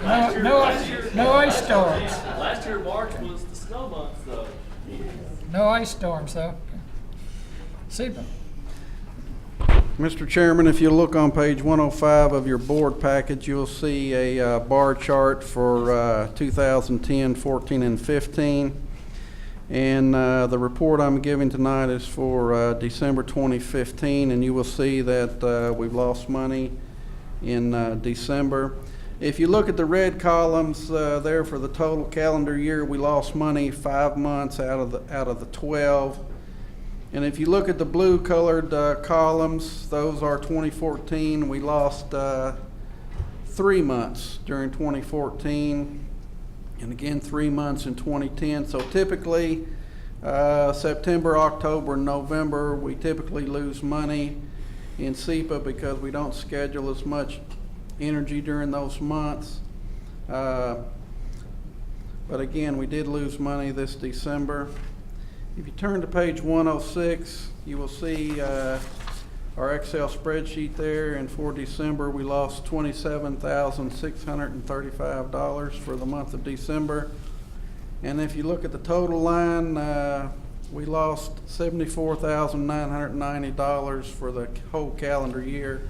No ice storms. Last year, March was the snow month, though. No ice storms, though. SEPA. Mr. Chairman, if you look on page 105 of your board package, you'll see a bar chart for 2010, 14, and 15. And the report I'm giving tonight is for December 2015, and you will see that we've lost money in December. If you look at the red columns there for the total calendar year, we lost money 5 months out of the 12. And if you look at the blue colored columns, those are 2014. We lost 3 months during 2014. And again, 3 months in 2010. So typically, September, October, November, we typically lose money in SEPA because we don't schedule as much energy during those months. But again, we did lose money this December. If you turn to page 106, you will see our Excel spreadsheet there, and for December we lost $27,635 for the month of December. And if you look at the total line, we lost $74,990 for the whole calendar year.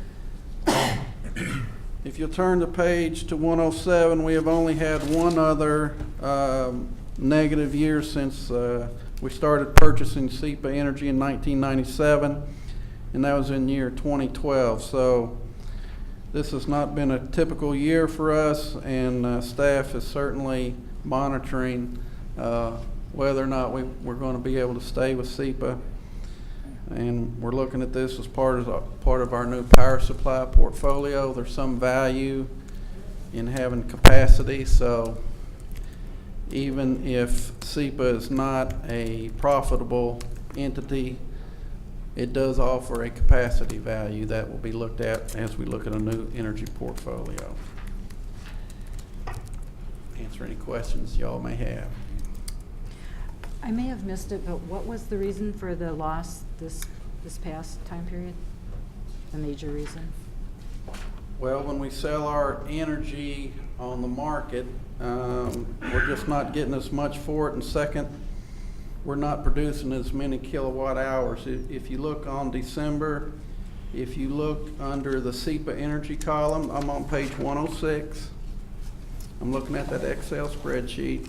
If you'll turn the page to 107, we have only had one other negative year since we started purchasing SEPA energy in 1997. And that was in year 2012. So this has not been a typical year for us, and staff is certainly monitoring whether or not we're going to be able to stay with SEPA. And we're looking at this as part of our new power supply portfolio. There's some value in having capacity, so even if SEPA is not a profitable entity, it does offer a capacity value that will be looked at as we look at a new energy portfolio. Answer any questions y'all may have. I may have missed it, but what was the reason for the loss this past time period? The major reason? Well, when we sell our energy on the market, we're just not getting as much for it. And second, we're not producing as many kilowatt hours. If you look on December, if you look under the SEPA energy column, I'm on page 106. I'm looking at that Excel spreadsheet.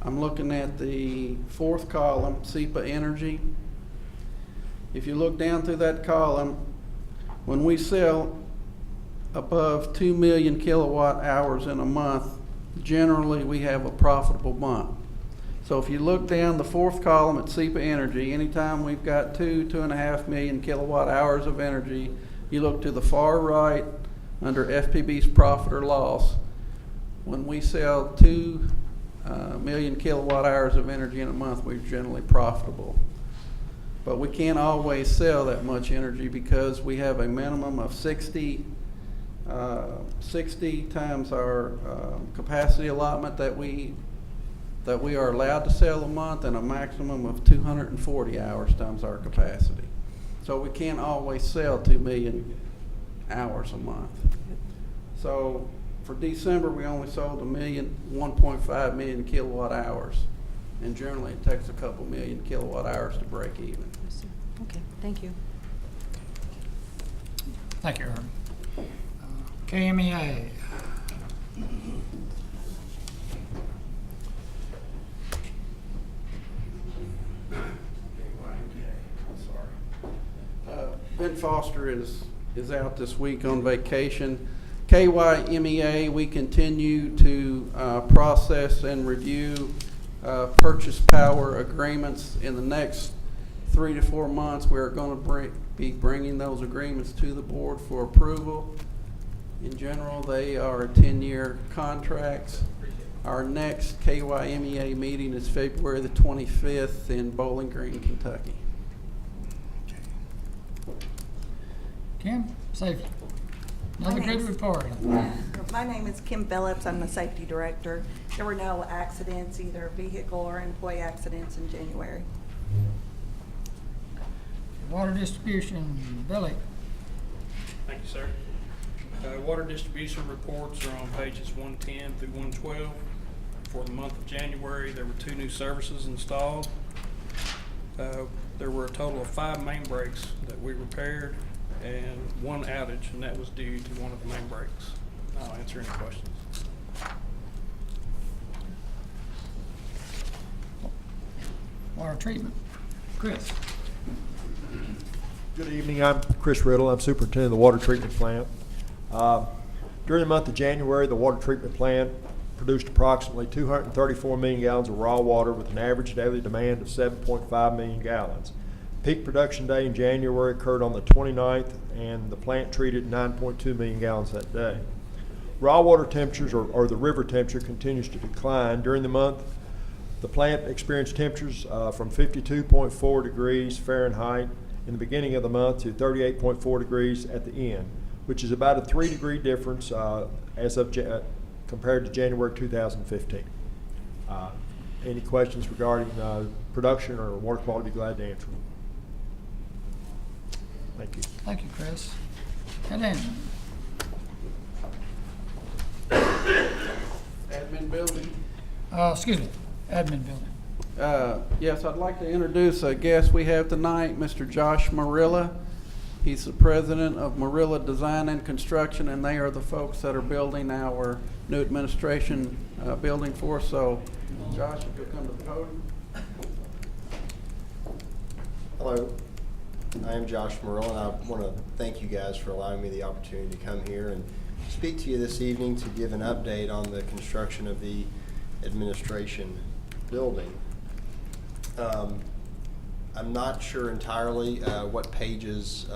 I'm looking at the fourth column, SEPA energy. If you look down through that column, when we sell above 2 million kilowatt hours in a month, generally we have a profitable month. So if you look down the fourth column at SEPA energy, anytime we've got 2.5 million kilowatt hours of energy, you look to the far right under FPB's profit or loss. When we sell 2 million kilowatt hours of energy in a month, we're generally profitable. But we can't always sell that much energy because we have a minimum of 60 times our capacity allotment that we are allowed to sell a month, and a maximum of 240 hours times our capacity. So we can't always sell 2 million hours a month. So for December, we only sold 1.5 million kilowatt hours. And generally, it takes a couple million kilowatt hours to break even. Okay, thank you. Thank you, Herb. KyMEA. Ben Foster is out this week on vacation. KyMEA, we continue to process and review purchase power agreements. In the next 3 to 4 months, we're going to be bringing those agreements to the board for approval. In general, they are 10-year contracts. Our next KyMEA meeting is February the 25th in Bowlin Green, Kentucky. Kim, safety. Another good report. My name is Kim Phillips. I'm the safety director. There were no accidents, either vehicle or employee accidents in January. Water distribution, Billy. Thank you, sir. Water distribution reports are on pages 110 through 112. For the month of January, there were 2 new services installed. There were a total of 5 main breaks that we repaired and 1 outage, and that was due to one of the main breaks. I'll answer any questions. Water treatment, Chris. Good evening. I'm Chris Riddle. I'm superintendent of the water treatment plant. During the month of January, the water treatment plant produced approximately 234 million gallons of raw water with an average daily demand of 7.5 million gallons. Peak production day in January occurred on the 29th, and the plant treated 9.2 million gallons that day. Raw water temperatures, or the river temperature, continues to decline. During the month, the plant experienced temperatures from 52.4 degrees Fahrenheit in the beginning of the month to 38.4 degrees at the end, which is about a 3-degree difference compared to January 2015. Any questions regarding production or water quality, be glad to answer them. Thank you. Thank you, Chris. And then, Admin building. excuse me, admin building. Yes, I'd like to introduce a guest we have tonight, Mr. Josh Marilla. He's the president of Marilla Design and Construction, and they are the folks that are building our new administration building for us. So, Josh, if you'll come to the podium. Hello, I am Josh Merle, and I want to thank you guys for allowing me the opportunity to come here and speak to you this evening to give an update on the construction of the administration building. I'm not sure entirely what pages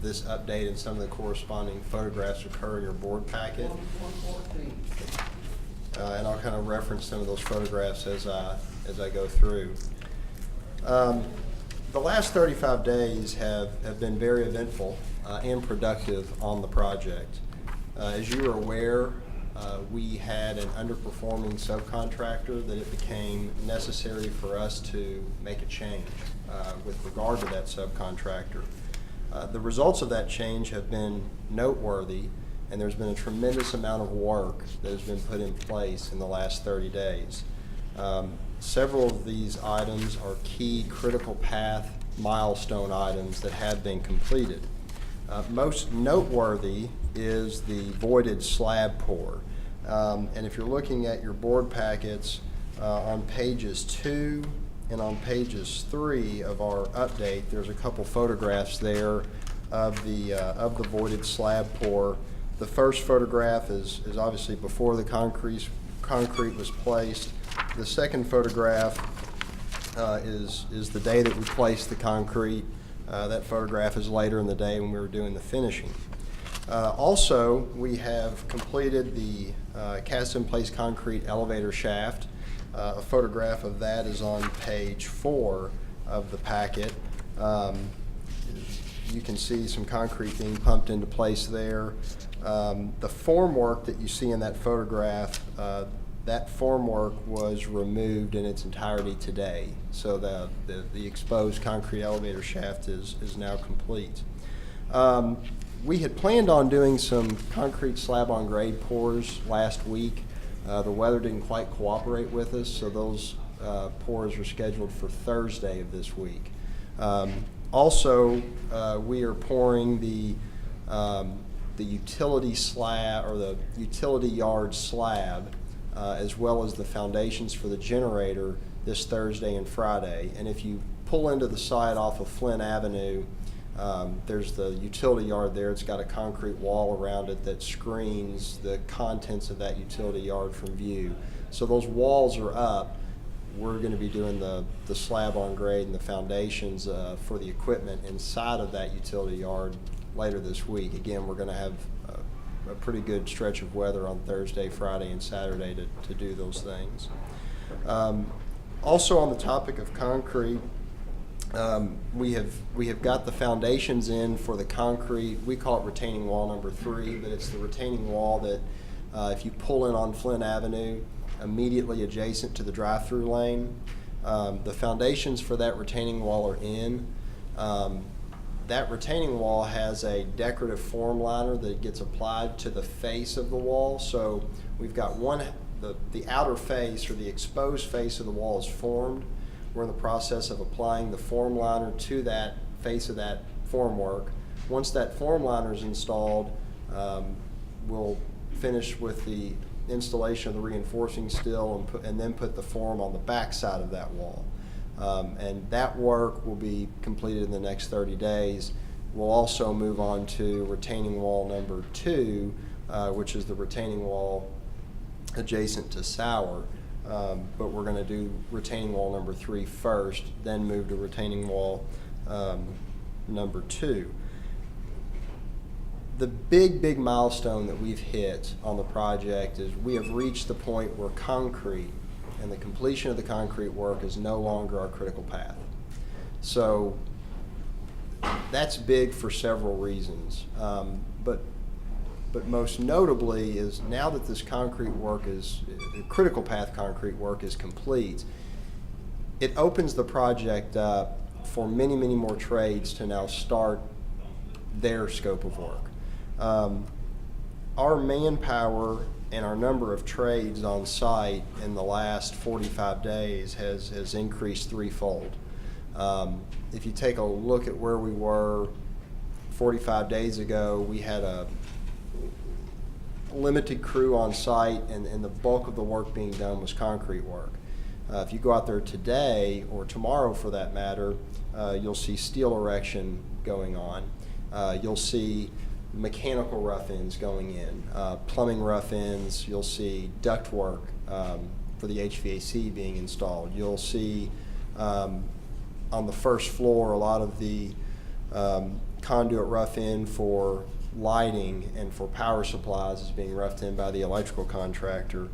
this update and some of the corresponding photographs occur in your board packet. And I'll kind of reference some of those photographs as I go through. The last 35 days have been very eventful and productive on the project. As you are aware, we had an underperforming subcontractor that it became necessary for us to make a change with regard to that subcontractor. The results of that change have been noteworthy, and there's been a tremendous amount of work that has been put in place in the last 30 days. Several of these items are key critical path milestone items that have been completed. Most noteworthy is the voided slab pour. And if you're looking at your board packets on pages 2 and on pages 3 of our update, there's a couple photographs there of the voided slab pour. The first photograph is obviously before the concrete was placed. The second photograph is the day that we placed the concrete. That photograph is later in the day when we were doing the finishing. Also, we have completed the cast-in-place concrete elevator shaft. A photograph of that is on page 4 of the packet. You can see some concrete being pumped into place there. The formwork that you see in that photograph, that formwork was removed in its entirety today. So the exposed concrete elevator shaft is now complete. We had planned on doing some concrete slab on grade pours last week. The weather didn't quite cooperate with us, so those pours are scheduled for Thursday of this week. Also, we are pouring the utility slab, or the utility yard slab, as well as the foundations for the generator this Thursday and Friday. And if you pull into the site off of Flint Avenue, There's the utility yard there. It's got a concrete wall around it that screens the contents of that utility yard from view. So those walls are up. We're going to be doing the slab on grade and the foundations for the equipment inside of that utility yard later this week. Again, we're going to have a pretty good stretch of weather on Thursday, Friday, and Saturday to do those things. Also on the topic of concrete, we have got the foundations in for the concrete. We call it retaining wall number 3, but it's the retaining wall that if you pull in on Flint Avenue, immediately adjacent to the drive-through lane, the foundations for that retaining wall are in. That retaining wall has a decorative form liner that gets applied to the face of the wall. So we've got the outer face, or the exposed face of the wall is formed. We're in the process of applying the form liner to that face of that formwork. Once that form liner is installed, we'll finish with the installation of the reinforcing steel and then put the form on the back side of that wall. And that work will be completed in the next 30 days. We'll also move on to retaining wall number 2, which is the retaining wall adjacent to Sauer. But we're going to do retaining wall number 3 first, then move to retaining wall number 2. The big milestone that we've hit on the project is we have reached the point where concrete and the completion of the concrete work is no longer our critical path. So that's big for several reasons. But most notably is now that this concrete work critical path concrete work is complete, it opens the project up for many more trades to now start their scope of work. Our manpower and our number of trades on site in the last 45 days has increased threefold. If you take a look at where we were 45 days ago, we had a limited crew on site, and the bulk of the work being done was concrete work. If you go out there today, or tomorrow for that matter, you'll see steel erection going on. You'll see mechanical rough-ins going in, plumbing rough-ins. You'll see duct work for the HVAC being installed. You'll see on the first floor a lot of the conduit rough-in for lighting and for power supplies is being roughed in by the electrical contractor.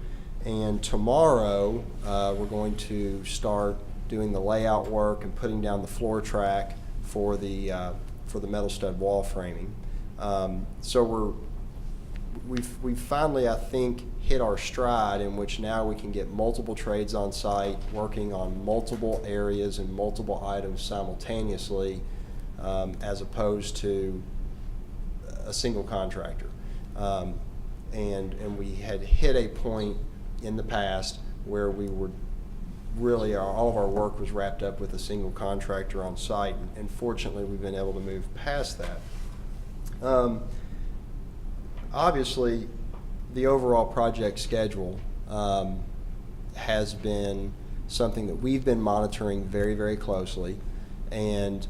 And tomorrow we're going to start doing the layout work and putting down the floor track for the metal stud wall framing. So we've finally, I think, hit our stride in which now we can get multiple trades on site working on multiple areas and multiple items simultaneously, as opposed to a single contractor. And we had hit a point in the past where we were really, all of our work was wrapped up with a single contractor on site, and fortunately we've been able to move past that. Obviously, the overall project schedule has been something that we've been monitoring very closely, and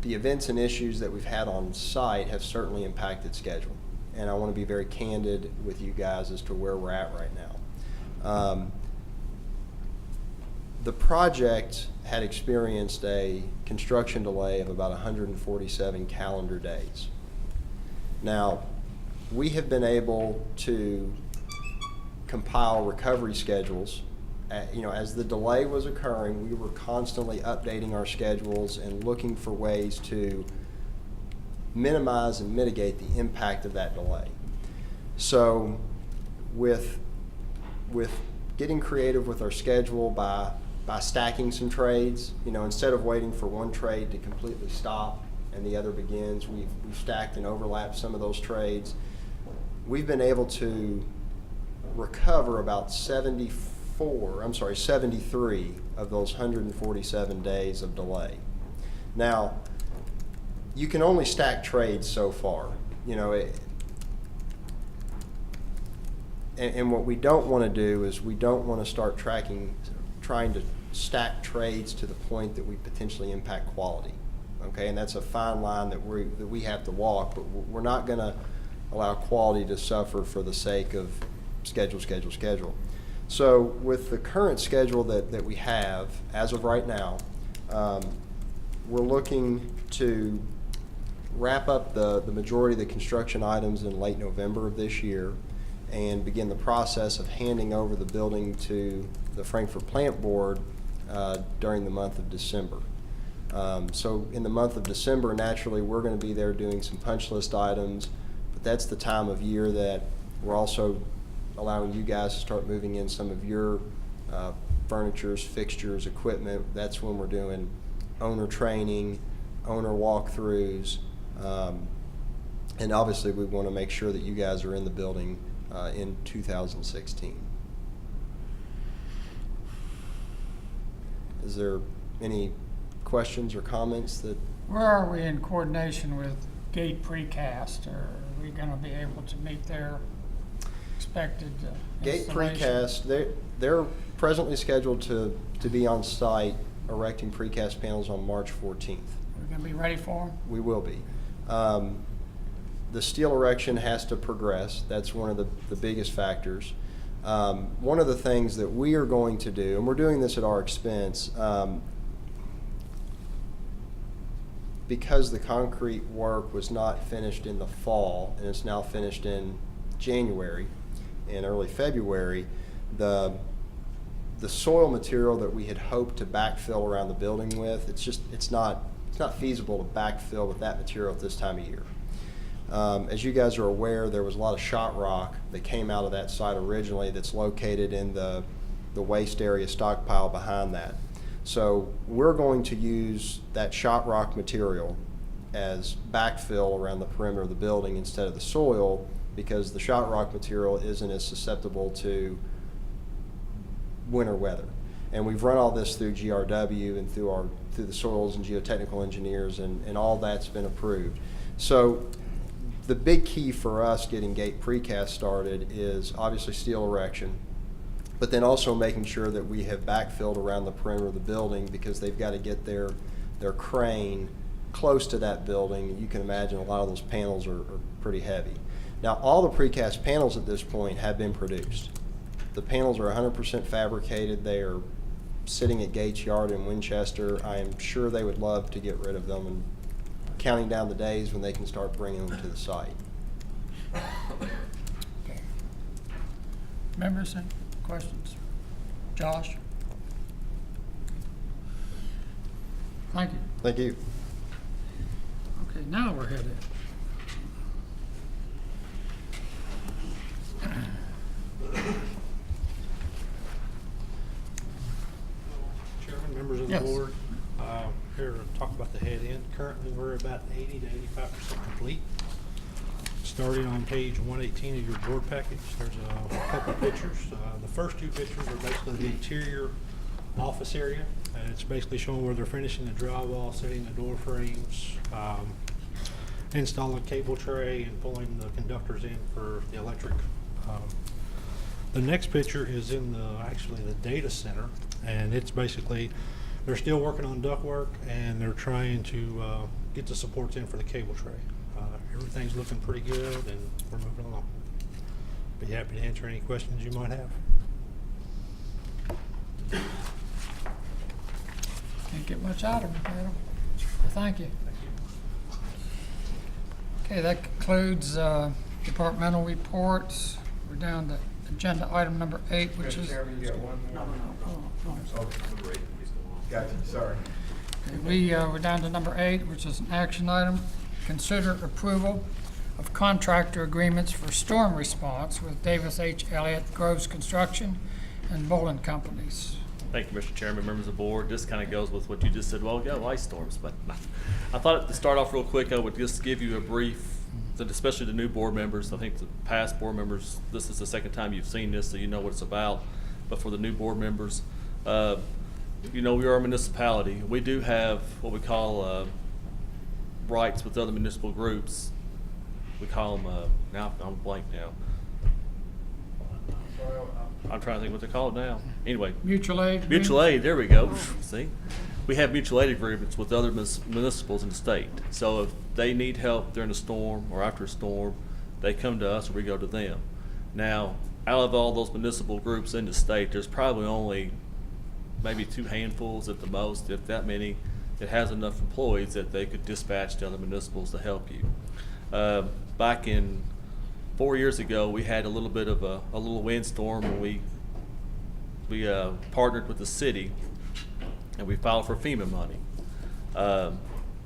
the events and issues that we've had on site have certainly impacted schedule. And I want to be very candid with you guys as to where we're at right now. The project had experienced a construction delay of about 147 calendar days. Now, we have been able to compile recovery schedules. As the delay was occurring, we were constantly updating our schedules and looking for ways to minimize and mitigate the impact of that delay. So with getting creative with our schedule by stacking some trades, instead of waiting for one trade to completely stop and the other begins, we've stacked and overlapped some of those trades. We've been able to recover about 73 of those 147 days of delay. Now, you can only stack trades so far, and what we don't want to do is we don't want to start trying to stack trades to the point that we potentially impact quality. Okay, and that's a fine line that we have to walk, but we're not going to allow quality to suffer for the sake of schedule. So with the current schedule that we have, as of right now, we're looking to wrap up the majority of the construction items in late November of this year and begin the process of handing over the building to the Frankfort Plant Board during the month of December. So in the month of December, naturally, we're going to be there doing some punch list items, but that's the time of year that we're also allowing you guys to start moving in some of your furnitures, fixtures, equipment. That's when we're doing owner training, owner walkthroughs, and obviously we want to make sure that you guys are in the building in 2016. Is there any questions or comments that? Where are we in coordination with Gate Precast? Are we going to be able to meet their expected Gate installation? Precast, they're presently scheduled to be on site erecting precast panels on March 14th. We're going to be ready for them? We will be. The steel erection has to progress. That's one of the biggest factors. One of the things that we are going to do, and we're doing this at our expense, because the concrete work was not finished in the fall and it's now finished in January and early February, the soil material that we had hoped to backfill around the building with, it's not feasible to backfill with that material at this time of year. As you guys are aware, there was a lot of shot rock that came out of that site originally that's located in the waste area stockpile behind that. So we're going to use that shot rock material as backfill around the perimeter of the building instead of the soil, because the shot rock material isn't as susceptible to winter weather. And we've run all this through GRW and through the soils and geotechnical engineers, and all that's been approved. So the big key for us getting Gate Precast started is obviously steel erection, but then also making sure that we have backfilled around the perimeter of the building, because they've got to get their crane close to that building. You can imagine a lot of those panels are pretty heavy. Now, all the precast panels at this point have been produced. The panels are 100% fabricated. They are sitting at Gates Yard in Winchester. I am sure they would love to get rid of them, and counting down the days when they can start bringing them to the site. Okay. Members, any questions? Josh? Thank you. Thank you. Okay, now we're headed. Chairman, members of the Yes. board, here to talk about the head end. Currently, we're about 80 to 85% complete. Starting on page 118 of your board package, there's a couple pictures. The first two pictures are basically the interior office area, and it's basically showing where they're finishing the drywall, setting the door frames, installing cable tray, and pulling the conductors in for the electric. The next picture is in actually the data center, and it's basically, they're still working on ductwork, and they're trying to get the supports in for the cable tray. Everything's looking pretty good, and we're moving along. Be happy to answer any questions you might have. Can't get much out of it, Adam. Thank you. Okay, that concludes departmental reports. We're down to agenda item number 8, which is... Gotcha, sorry. We're down to number 8, which is an action item. Consider approval of contractor agreements for storm response with Davis H. Elliot, Groves Construction, and Bowlin Companies. Thank you, Mr. Chairman, members of the board. This kind of goes with what you just said. Well, yeah, ice storms, but I thought to start off real quick, I would just give you a brief, especially the new board members. I think the past board members, this is the second time you've seen this, so you know what it's about. But for the new board members, you know, we are a municipality. We do have what we call rights with other municipal groups. We call them, now I'm blank now. I'm trying to think what they're called now. Anyway. Mutual aid? Mutual aid, there we go. See? We have mutual aid agreements with other municipals in the state. So if they need help during a storm or after a storm, they come to us or we go to them. Now, out of all those municipal groups in the state, there's probably only maybe 2 handfuls at the most, if that many, that has enough employees that they could dispatch to other municipals to help you. Back in 4 years ago, we had a little bit of a little windstorm when we partnered with the city and we filed for FEMA money. And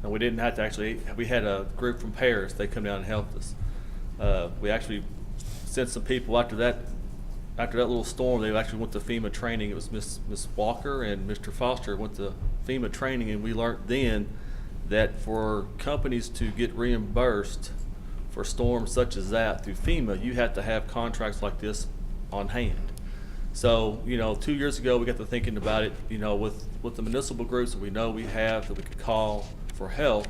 we didn't have to actually, we had a group from Paris, they come down and helped us. We actually sent some people after that little storm. They actually went to FEMA training. It was Miss Walker and Mr. Foster went to FEMA training, and we learned then that for companies to get reimbursed for storms such as that through FEMA, you have to have contracts like this on hand. So, 2 years ago, we got to thinking about it, with the municipal groups that we know we have that we could call for help.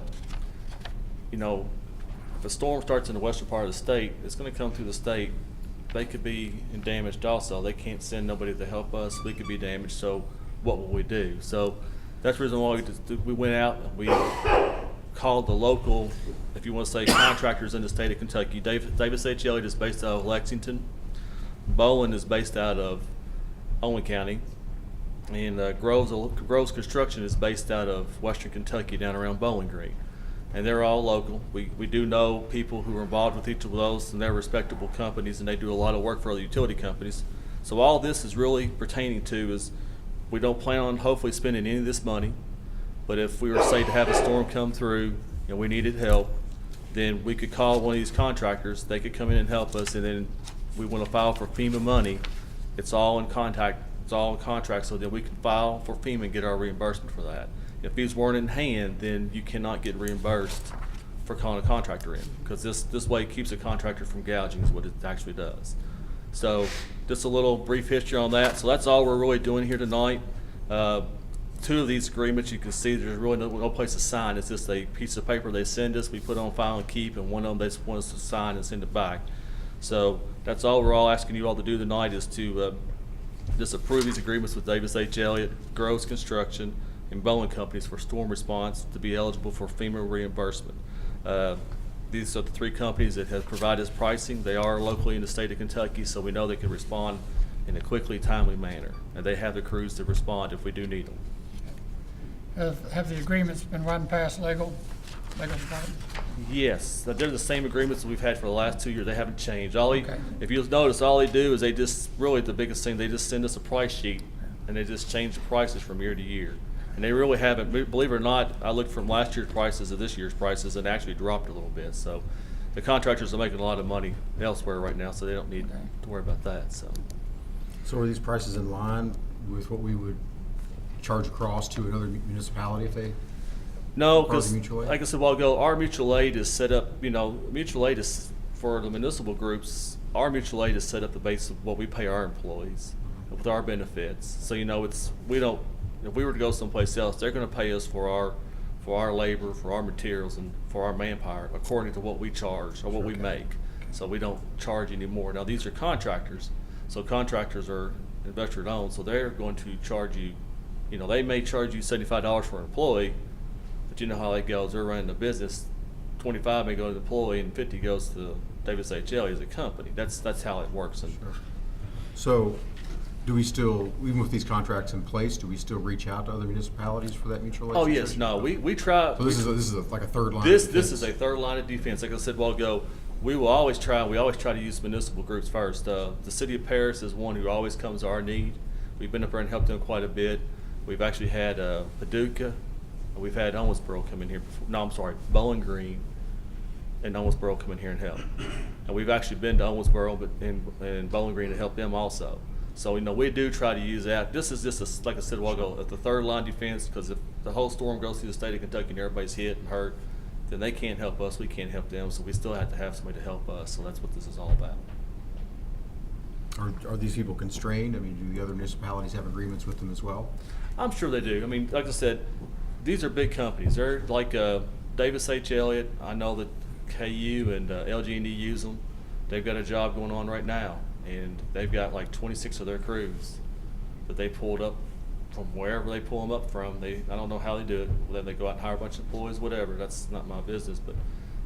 If a storm starts in the western part of the state, it's going to come through the state. They could be damaged also. They can't send nobody to help us. We could be damaged, so what will we do? So that's the reason why we went out and we called the local, if you want to say, contractors in the state of Kentucky. Davis H. Elliot is based out of Lexington. Bowlin is based out of Owen County. And Groves Construction is based out of western Kentucky down around Bowling Green. And they're all local. We do know people who are involved with each of those, and they're respectable companies, and they do a lot of work for other utility companies. So all this is really pertaining to is we don't plan on hopefully spending any of this money, but if we were, say, to have a storm come through and we needed help, then we could call one of these contractors. They could come in and help us, and then we want to file for FEMA money. It's all in contract, so that we can file for FEMA and get our reimbursement for that. If these weren't in hand, then you cannot get reimbursed for calling a contractor in, because this way it keeps a contractor from gouging is what it actually does. So just a little brief history on that. So that's all we're really doing here tonight. 2 of these agreements, you can see there's really no place to sign. It's just a piece of paper they send us, we put on file and keep, and one of them they just want us to sign and send it back. So that's all we're all asking you all to do tonight is to just approve these agreements with Davis H. Elliot, Groves Construction, and Bowlin Companies for storm response to be eligible for FEMA reimbursement. These are the 3 companies that have provided us pricing. They are locally in the state of Kentucky, so we know they can respond in a quickly, timely manner. And they have the crews to respond if we do need them. Have the agreements been run past legal department? Yes, they're the same agreements that we've had for the last 2 years. They haven't changed. If you'll notice, all they do is they just, really the biggest thing, they just send us a price sheet and they just change the prices from year to year. And they really haven't, believe it or not, I looked from last year's prices to this year's prices and actually dropped a little bit. So the contractors are making a lot of money elsewhere right now, so they don't need to worry about that. So are these prices in line with what we would charge across to another municipality if they? No, because like I said a while ago, our mutual aid is set up, mutual aid is for the municipal groups, our mutual aid is set up the base of what we pay our employees with our benefits. So, if we were to go someplace else, they're going to pay us for our labor, for our materials, and for our manpower according to what we charge or what we make. So we don't charge any more. Now these are contractors, so contractors are investor owned, so they're going to charge you. They may charge you $75 for an employee, but you know how that goes. They're running the business. 25 may go to the employee, and 50 goes to Davis H. Elliot as a company. That's how it works. Sure. So, do we still, even with these contracts in place, do we still reach out to other municipalities for that mutual aid? Oh yes, no, we try. So this is like a third line. This is a third line of defense. Like I said a while ago, we always try to use municipal groups first. The city of Paris is one who always comes to our need. We've been up there and helped them quite a bit. We've actually had Paducah, we've had Owensboro come in here before. No, I'm sorry, Bowling Green and Owensboro come in here and help. And we've actually been to Owensboro and Bowling Green to help them also. So, we do try to use that. This is just, like I said a while ago, the third line defense, because if the whole storm goes through the state of Kentucky and everybody's hit and hurt, then they can't help us, we can't help them, so we still have to have somebody to help us. So that's what this is all about. Are these people constrained? I mean, do the other municipalities have agreements with them as well? I'm sure they do. I mean, like I said, these are big companies. They're like Davis H. Elliot. I know that KU and LG&E use them. They've got a job going on right now. and they've got like 26 of their crews that they pulled up from wherever they pull them up from. I don't know how they do it, whether they go out and hire a bunch of employees, whatever, that's not my business, but,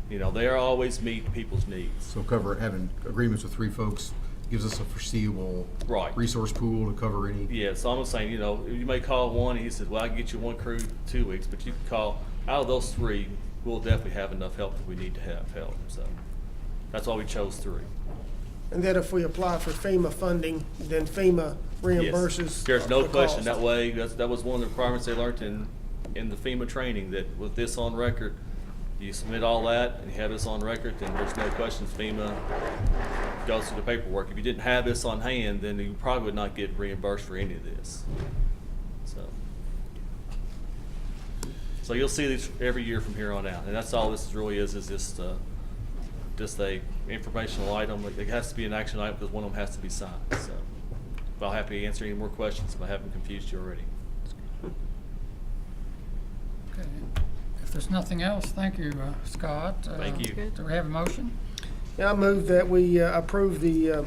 you know, they are always meeting people's needs. So having agreements with 3 folks gives us a foreseeable Right. resource pool to cover any. Yeah, so I'm saying, you know, you may call one, and he says, well, I can get you 1 crew 2 weeks, but you can call, out of those 3, we'll definitely have enough help that we need to have help, so that's why we chose 3. And then if we apply for FEMA funding, then FEMA reimburses. Yes. There's no the question, cost. that way, that was one of the requirements they learned in the FEMA training, that with this on record, you submit all that and you have this on record, then there's no questions, FEMA goes through the paperwork. If you didn't have this on hand, then you probably would not get reimbursed for any of this. So you'll see this every year from here on out, and that's all this really is just a informational item. It has to be an action item because one of them has to be signed. So I'll happy to answer any more questions if I haven't confused you already. Okay. If there's nothing else, thank you, Scott. Thank you. Do we have a motion? Yeah, I move that we approve the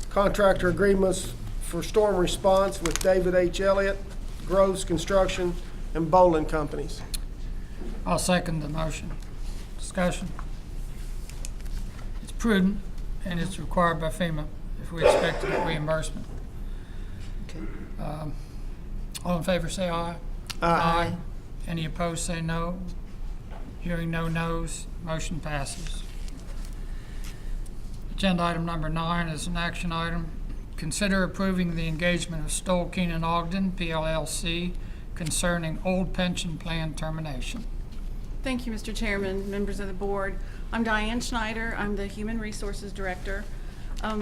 contractor agreements for storm response with David H. Elliot, Groves Construction, and Bowlin Companies. I'll second the motion. Discussion. It's prudent and it's required by FEMA if we expect to get reimbursement. All in favor say aye. Aye. Any opposed say no. Hearing no no's, motion passes. Agenda item number 9 is an action item. Consider approving the engagement of Stoll, Keenon, Ogden, PLLC, concerning old pension plan termination. Thank you, Mr. Chairman, members of the board. I'm Diane Schneider. I'm the Human Resources Director.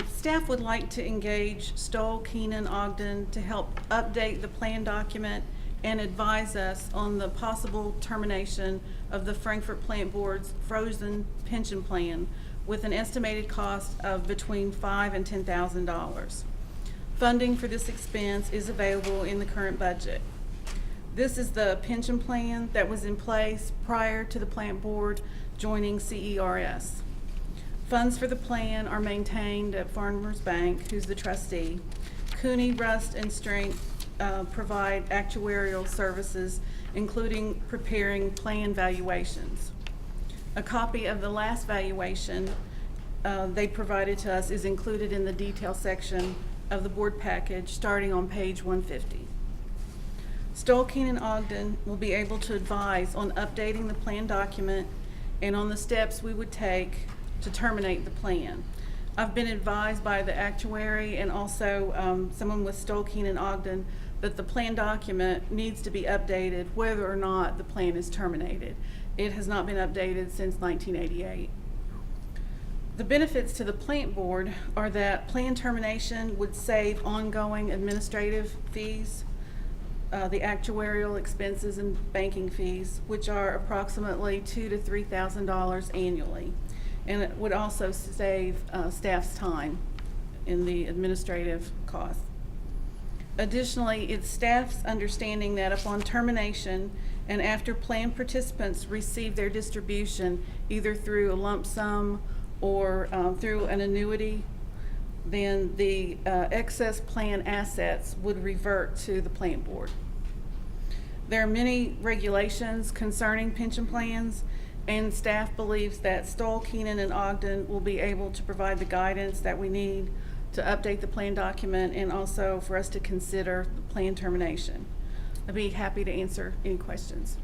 Staff would like to engage Stoll, Keenon, Ogden to help update the plan document and advise us on the possible termination of the Frankfort Plant Board's frozen pension plan with an estimated cost of between $5,000 and $10,000. Funding for this expense is available in the current budget. This is the pension plan that was in place prior to the plant board joining CERS. Funds for the plan are maintained at Farmers Bank, who's the trustee. Cooney, Rust, and Strength provide actuarial services, including preparing plan valuations. A copy of the last valuation they provided to us is included in the detail section of the board package, starting on page 150. Stoll, Keenon, Ogden will be able to advise on updating the plan document and on the steps we would take to terminate the plan. I've been advised by the actuary and also someone with Stoll, Keenon, Ogden that the plan document needs to be updated whether or not the plan is terminated. It has not been updated since 1988. The benefits to the plant board are that plan termination would save ongoing administrative fees, the actuarial expenses and banking fees, which are approximately $2,000 to $3,000 annually. And it would also save staff's time in the administrative costs. Additionally, it's staff's understanding that upon termination and after plan participants receive their distribution, either through a lump sum or through an annuity, then the excess plan assets would revert to the plant board. There are many regulations concerning pension plans, and staff believes that Stoll, Keenon, and Ogden will be able to provide the guidance that we need to update the plan document and also for us to consider the plan termination. I'd be happy to answer any questions.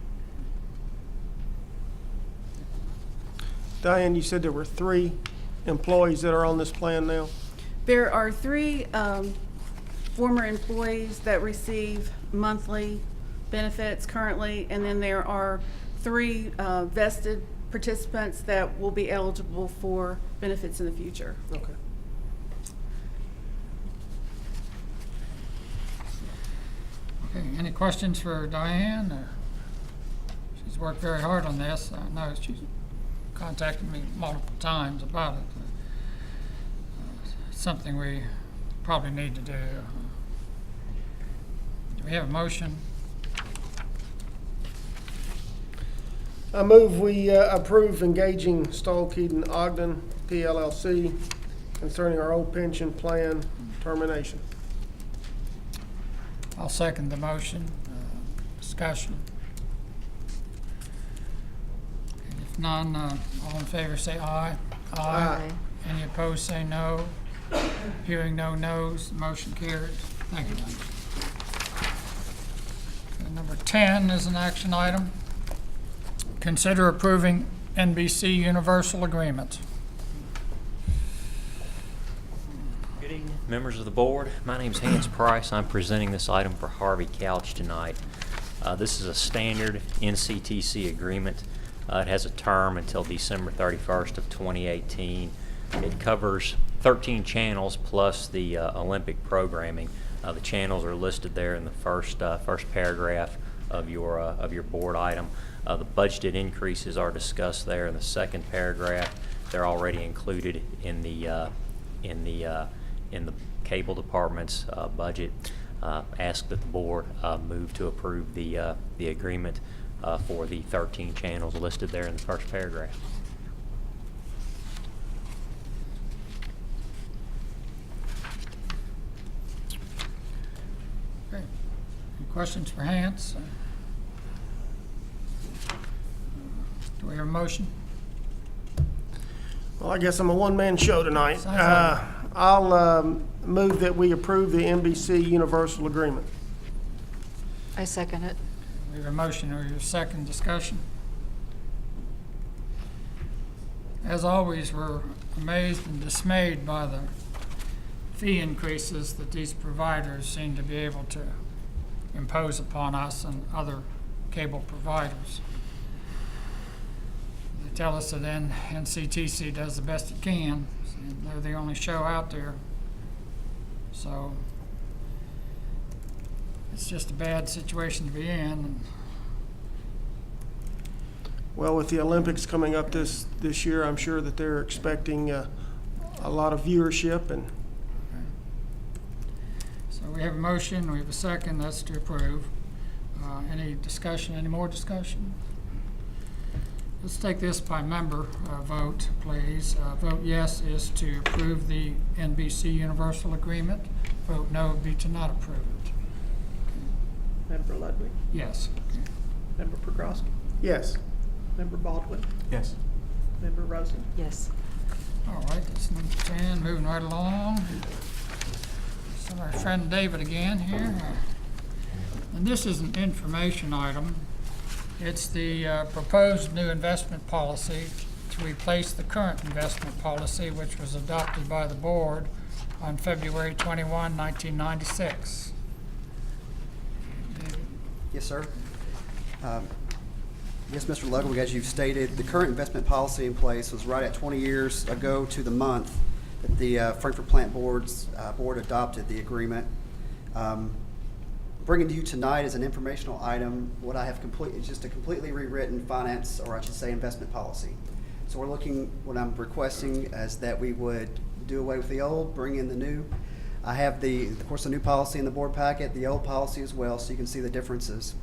Diane, you said there were 3 employees that are on this plan now? There are 3 former employees that receive monthly benefits currently, and then there are 3 vested participants that will be eligible for benefits in the future. Okay. Okay, any questions for Diane? She's worked very hard on this. I know she's contacted me multiple times about it. It's something we probably need to do. Do we have a motion? I move we approve engaging Stoll, Keenon, Ogden, PLLC concerning our old pension plan termination. I'll second the motion. Discussion. And if none, all in favor say aye. Aye. Any opposed say no. Hearing no noes, motion carried. Thank you. Okay, number 10 is an action item. Consider approving NBCUniversal agreement. Good evening, members of the board. My name is Hans Price. I'm presenting this item for Harvey Couch tonight. This is a standard NCTC agreement. It has a term until December 31st of 2018. It covers 13 channels plus the Olympic programming. The channels are listed there in the first paragraph of your board item. The budgeted increases are discussed there in the second paragraph. They're already included in the cable department's budget. Ask that the board move to approve the agreement for the 13 channels listed there in the first paragraph. Okay. Any questions for Hans? Do we hear a motion? Well, I guess I'm a one-man show tonight. Sounds like it. I'll move that we approve the NBCUniversal agreement. I second it. We have a motion or your second discussion. As always, we're amazed and dismayed by the fee increases that these providers seem to be able to impose upon us and other cable providers. They tell us that NCTC does the best it can, and they're the only show out there. So it's just a bad situation to be in. Well, with the Olympics coming up this year, I'm sure that they're expecting a lot of viewership. And so we have a motion, we have a second, that's to approve. Any discussion, any more discussion? Let's take this by member vote, please. Vote yes is to approve the NBCUniversal agreement. Vote no would be to not approve it. Member Ludwig? Yes. Okay. Member Progrosky? yes. Member Baldwin? Yes. Member Rosen? Yes. All right, that's number 10, moving right along. So our friend David again here. And this is an information item. It's the proposed new investment policy to replace the current investment policy, which was adopted by the board on February 21, 1996. David? Yes, sir. Yes, Mr. Ludwig, as you've stated, the current investment policy in place was right at 20 years ago to the month that the Frankfort Plant board adopted the agreement. Bringing to you tonight is an informational item. What I have is just a completely rewritten finance, or I should say investment policy. So what I'm requesting is that we would do away with the old, bring in the new. I have of course, the new policy in the board packet, the old policy as well, so you can see the differences.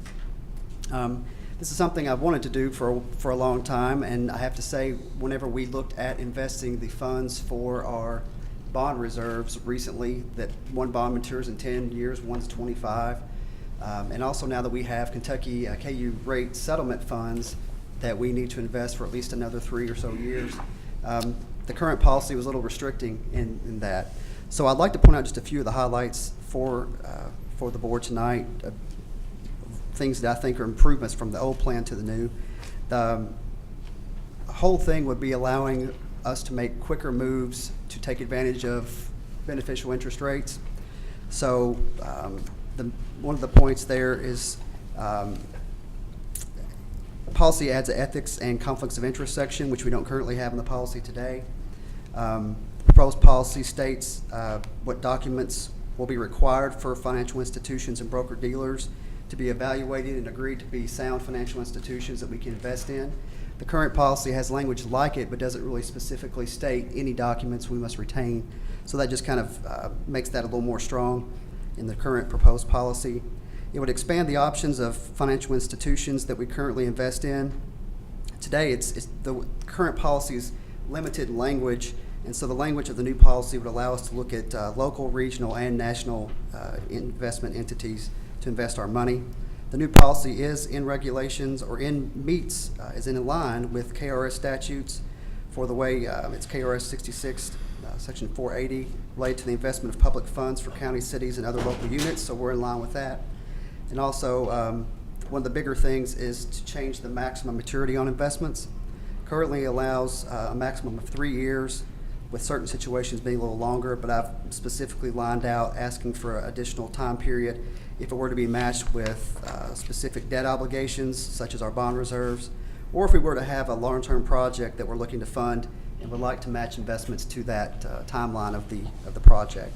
This is something I've wanted to do for a long time, and I have to say, whenever we looked at investing the funds for our bond reserves recently, that one bond matures in 10 years, one's 25, and also now that we have Kentucky KU rate settlement funds that we need to invest for at least another 3 or so years, the current policy was a little restricting in that. So I'd like to point out just a few of the highlights for the board tonight. Things that I think are improvements from the old plan to the new. The whole thing would be allowing us to make quicker moves to take advantage of beneficial interest rates. So one of the points there is policy adds an ethics and conflicts of interest section, which we don't currently have in the policy today. The proposed policy states what documents will be required for financial institutions and broker-dealers to be evaluated and agreed to be sound financial institutions that we can invest in. The current policy has language like it, but doesn't really specifically state any documents we must retain. So that just kind of makes that a little more strong in the current proposed policy. It would expand the options of financial institutions that we currently invest in. Today, the current policy's limited language And so the language of the new policy would allow us to look at local, regional, and national investment entities to invest our money. The new policy is in regulations or is in line with KRS statutes for the way it's KRS 66, Section 480, related to the investment of public funds for counties, cities, and other local units. So we're in line with that. And also, one of the bigger things is to change the maximum maturity on investments. Currently allows a maximum of 3 years, with certain situations being a little longer, but I've specifically lined out asking for an additional time period if it were to be matched with specific debt obligations, such as our bond reserves, or if we were to have a long-term project that we're looking to fund and would like to match investments to that timeline of the project.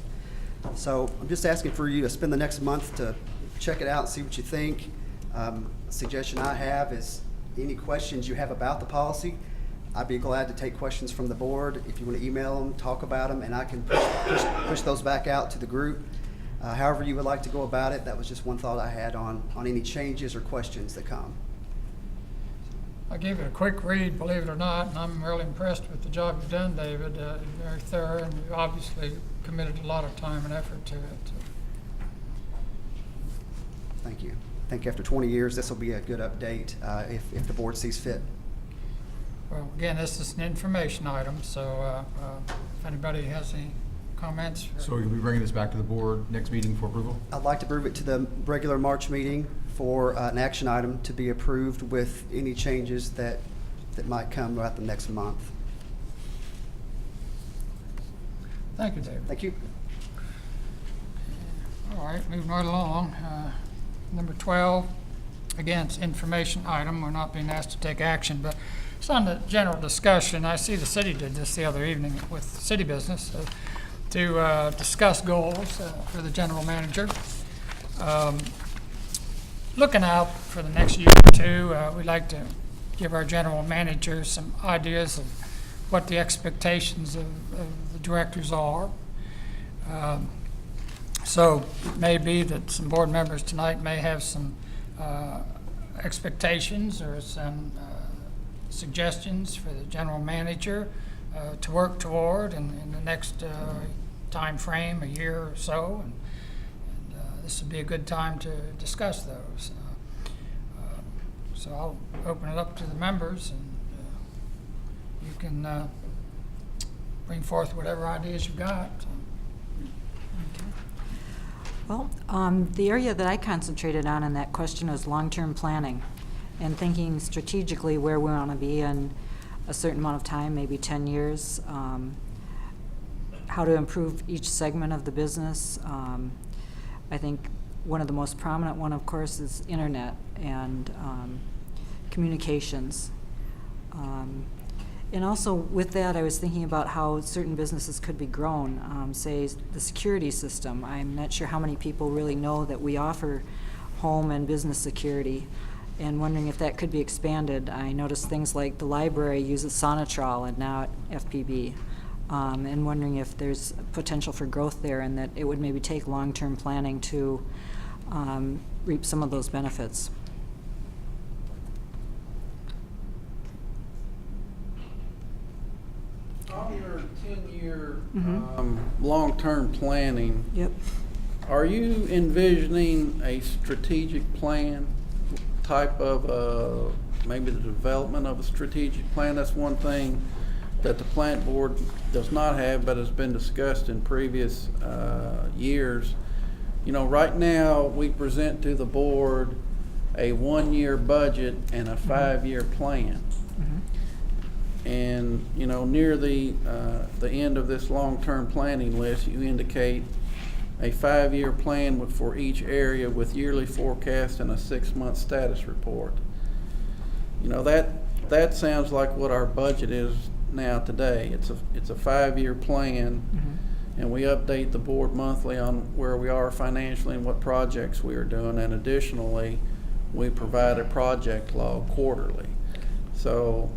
So I'm just asking for you to spend the next month to check it out and see what you think. A suggestion I have is any questions you have about the policy, I'd be glad to take questions from the board. If you want to email them, talk about them, and I can push those back out to the group. However you would like to go about it, that was just one thought I had on any changes or questions that come. I gave it a quick read, believe it or not, and I'm really impressed with the job you've done, David. Very thorough, and you obviously committed a lot of time and effort to it. Thank you. I think after 20 years, this will be a good update if the board sees fit. Well, again, this is an information item, so if anybody has any comments. So you'll be bringing this back to the board next meeting for approval? I'd like to move it to the regular March meeting for an action item to be approved with any changes that might come throughout the next month. Thank you, David. Thank you. All right, moving right along. Number 12, again, it's information item. We're not being asked to take action, but it's on the general discussion. I see the city did this the other evening with city business to discuss goals for the general manager. Looking out for the next year or two, we'd like to give our general manager some ideas of what the expectations of the directors are. So it may be that some board members tonight may have some expectations or some suggestions for the general manager to work toward in the next time frame, a year or so. And this would be a good time to discuss those. So I'll open it up to the members, and you can bring forth whatever ideas you've got. Well, the area that I concentrated on in that question was long-term planning and thinking strategically where we want to be in a certain amount of time, maybe 10 years, how to improve each segment of the business. I think one of the most prominent one, of course, is internet and communications. And also with that, I was thinking about how certain businesses could be grown. Say the security system. I'm not sure how many people really know that we offer home and business security, and wondering if that could be expanded. I noticed things like the library uses Sonatrol and now FPB, and wondering if there's potential for growth there, and that it would maybe take long-term planning to reap some of those benefits. On your 10-year long-term planning, Yep. are you envisioning a strategic plan type of maybe the development of a strategic plan? That's one thing that the plant board does not have, but has been discussed in previous years. You know, right now we present to the board a 1-year budget and a 5-year plan. And you know, near the end of this long-term planning list, you indicate a 5-year plan for each area with yearly forecast and a 6-month status report. You know, that sounds like what our budget is now today. It's a 5-year plan, and we update the board monthly on where we are financially and what projects we are doing, and additionally, we provide a project log quarterly. So,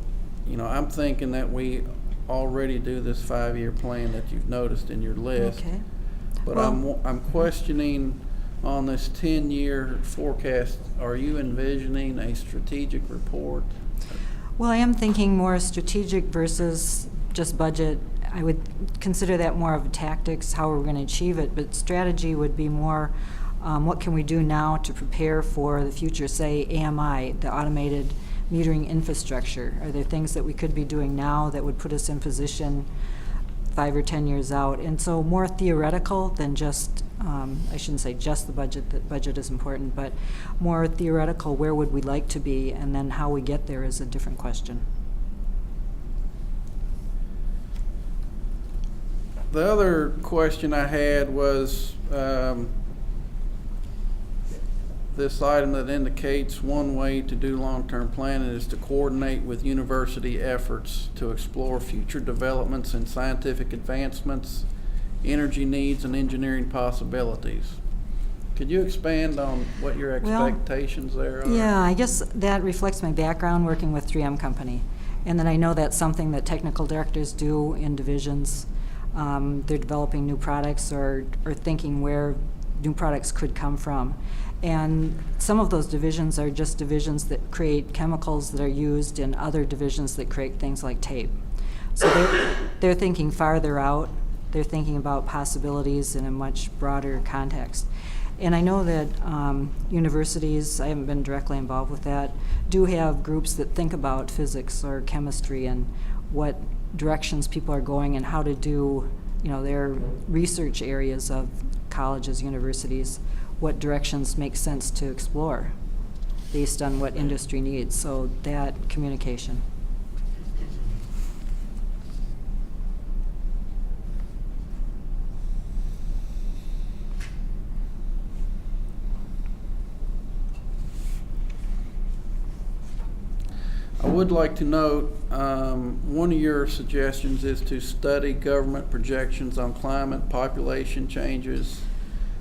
you know, I'm thinking that we already do this 5-year plan that you've noticed in your list. Okay. But Well, I'm questioning on this 10-year forecast, are you envisioning a strategic report? Well, I am thinking more strategic versus just budget. I would consider that more of tactics, how we're going to achieve it, but strategy would be more, what can we do now to prepare for the future, say AMI, the automated metering infrastructure? Are there things that we could be doing now that would put us in position 5 or 10 years out? And so more theoretical than just, I shouldn't say just the budget is important, but more theoretical, where would we like to be, and then how we get there is a different question. The other question I had was this item that indicates one way to do long-term planning is to coordinate with university efforts to explore future developments in scientific advancements, energy needs, and engineering possibilities. Could you expand on what your expectations there are? Yeah, I guess that reflects my background working with 3M Company. And then I know that's something that technical directors do in divisions. They're developing new products or thinking where new products could come from. And some of those divisions are just divisions that create chemicals that are used in other divisions that create things like tape. So they're thinking farther out. They're thinking about possibilities in a much broader context. And I know that universities, I haven't been directly involved with that, do have groups that think about physics or chemistry and what directions people are going and how to do, their research areas of colleges, universities, what directions make sense to explore based on what industry needs. So that communication. I would like to note, one of your suggestions is to study government projections on climate, population changes,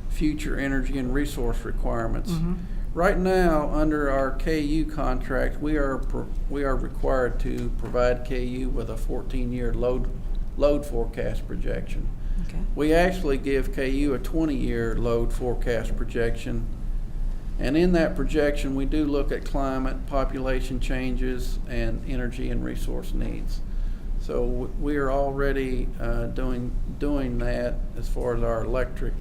future energy and resource requirements. Mm-hmm. Right now, under our KU contract, we are required to provide KU with a 14-year load forecast projection. Okay. We actually give KU a 20-year load forecast projection. And in that projection, we do look at climate, population changes, and energy and resource needs. So we are already doing that as far as our electric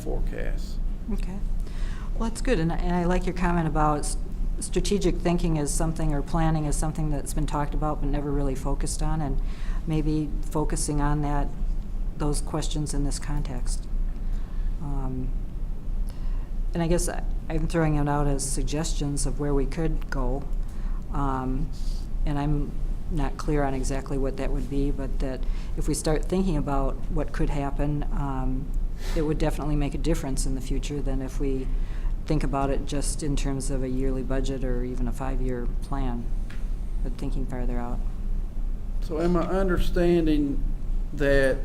forecasts. Okay. Well, that's good. And I like your comment about strategic thinking is something, or planning is something that's been talked about but never really focused on, and maybe focusing on those questions in this context. And I guess I'm throwing it out as suggestions of where we could go. And I'm not clear on exactly what that would be, but that if we start thinking about what could happen, it would definitely make a difference in the future than if we think about it just in terms of a yearly budget or even a 5-year plan, but thinking farther out. So am I understanding that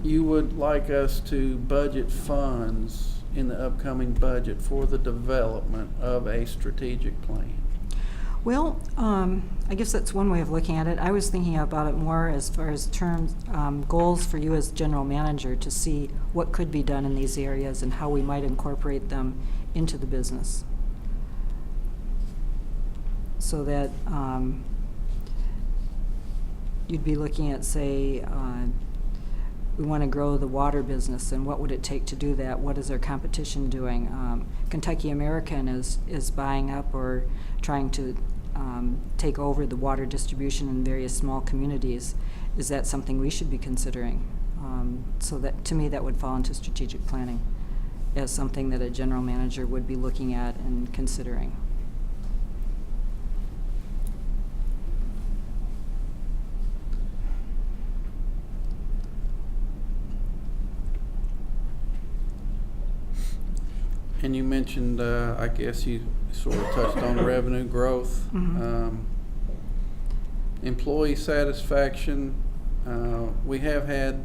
you would like us to budget funds in the upcoming budget for the development of a strategic plan? Well, I guess that's one way of looking at it. I was thinking about it more as far as goals for you as general manager to see what could be done in these areas and how we might incorporate them into the business. So that you'd be looking at, say, we want to grow the water business, and what would it take to do that? What is our competition doing? Kentucky American is buying up or trying to take over the water distribution in various small communities. Is that something we should be considering? So that, to me, that would fall into strategic planning as something that a general manager would be looking at and considering. And you mentioned, I guess you sort of touched on revenue growth. Mm-hmm. Employee satisfaction, we have had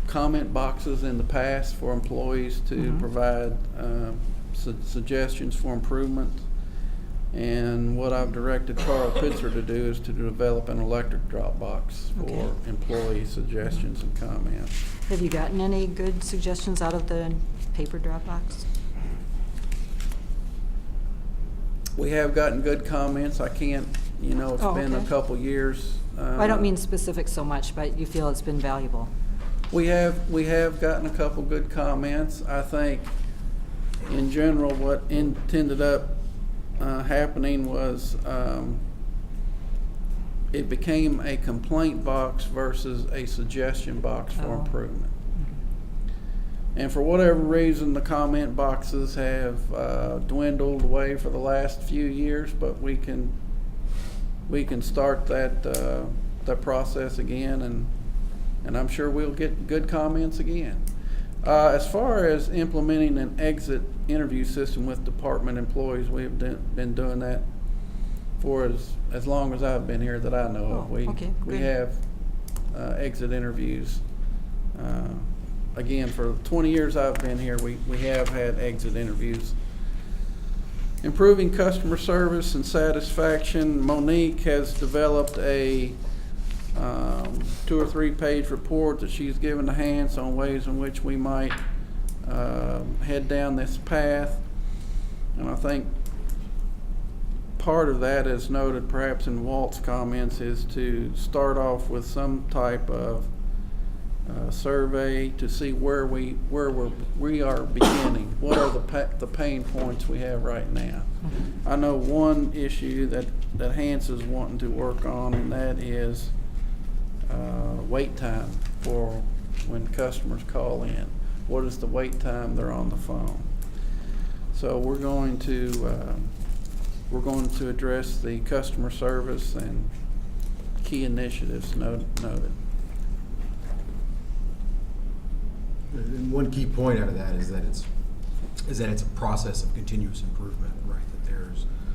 comment boxes in the past for employees to provide suggestions for improvement. And what I've directed Carl Pitzer to do is to develop an electric drop box for employee suggestions and comments. Have you gotten any good suggestions out of the paper Dropbox? We have gotten good comments. I can't, it's Oh, been a okay. couple years. I don't mean specific so much, but you feel it's been valuable. We have gotten a couple good comments. I think in general what ended up happening was it became a complaint box versus a suggestion box for improvement. And for whatever reason, the comment boxes have dwindled away for the last few years, but we can start that process again, and I'm sure we'll get good comments again. As far as implementing an exit interview system with department employees, we've been doing that for as long as I've been here that I know of. We have exit interviews. Again, for 20 years I've been here, we have had exit interviews. Improving customer service and satisfaction. Monique has developed a 2 or 3 page report that she's given to Hans on ways in which we might head down this path. And I think part of that, as noted perhaps in Walt's comments, is to start off with some type of survey to see where we are beginning. What are the pain points we have right now? I know one issue that Hans is wanting to work on, and that is wait time for when customers call in. What is the wait time they're on the phone? So we're going to address the customer service and key initiatives noted. And one key point out of that is that it's a process of continuous improvement, right?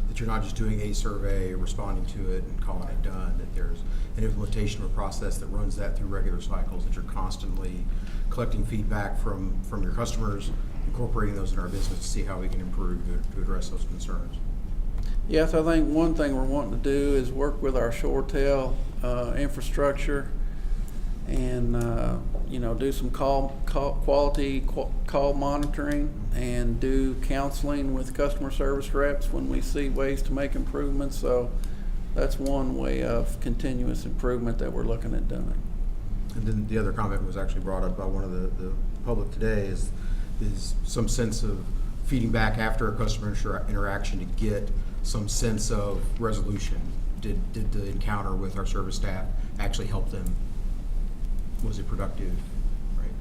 That you're not just doing a survey, responding to it, and calling it done. That there's an implementation of a process that runs that through regular cycles. That you're constantly collecting feedback from your customers, incorporating those in our business to see how we can improve to address those concerns. Yes, I think one thing we're wanting to do is work with our short tail infrastructure and do some quality call monitoring and do counseling with customer service reps when we see ways to make improvements. So that's one way of continuous improvement that we're looking at doing. And then the other comment was actually brought up by one of the public today is some sense of feeding back after a customer interaction to get some sense of resolution. Did the encounter with our service staff actually help them? Was it productive? Right.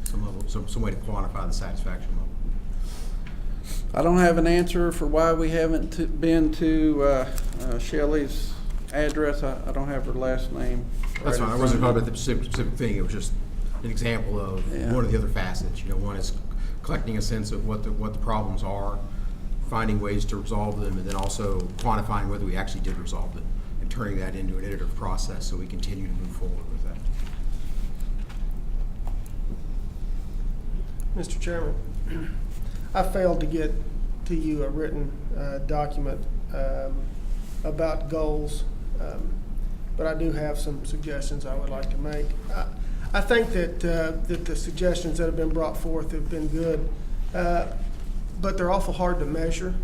Some way to quantify the satisfaction level. I don't have an answer for why we haven't been to Shelley's address. I don't have her last name. That's fine. I wasn't talking about the specific thing. It was just an example of one of the other facets. One is collecting a sense of what the problems are, finding ways to resolve them, and then also quantifying whether we actually did resolve them and turning that into an iterative process so we continue to move forward with that. Mr. Chairman, I failed to get to you a written document about goals, but I do have some suggestions I would like to make. I think that the suggestions that have been brought forth have been good, but they're awful hard to measure.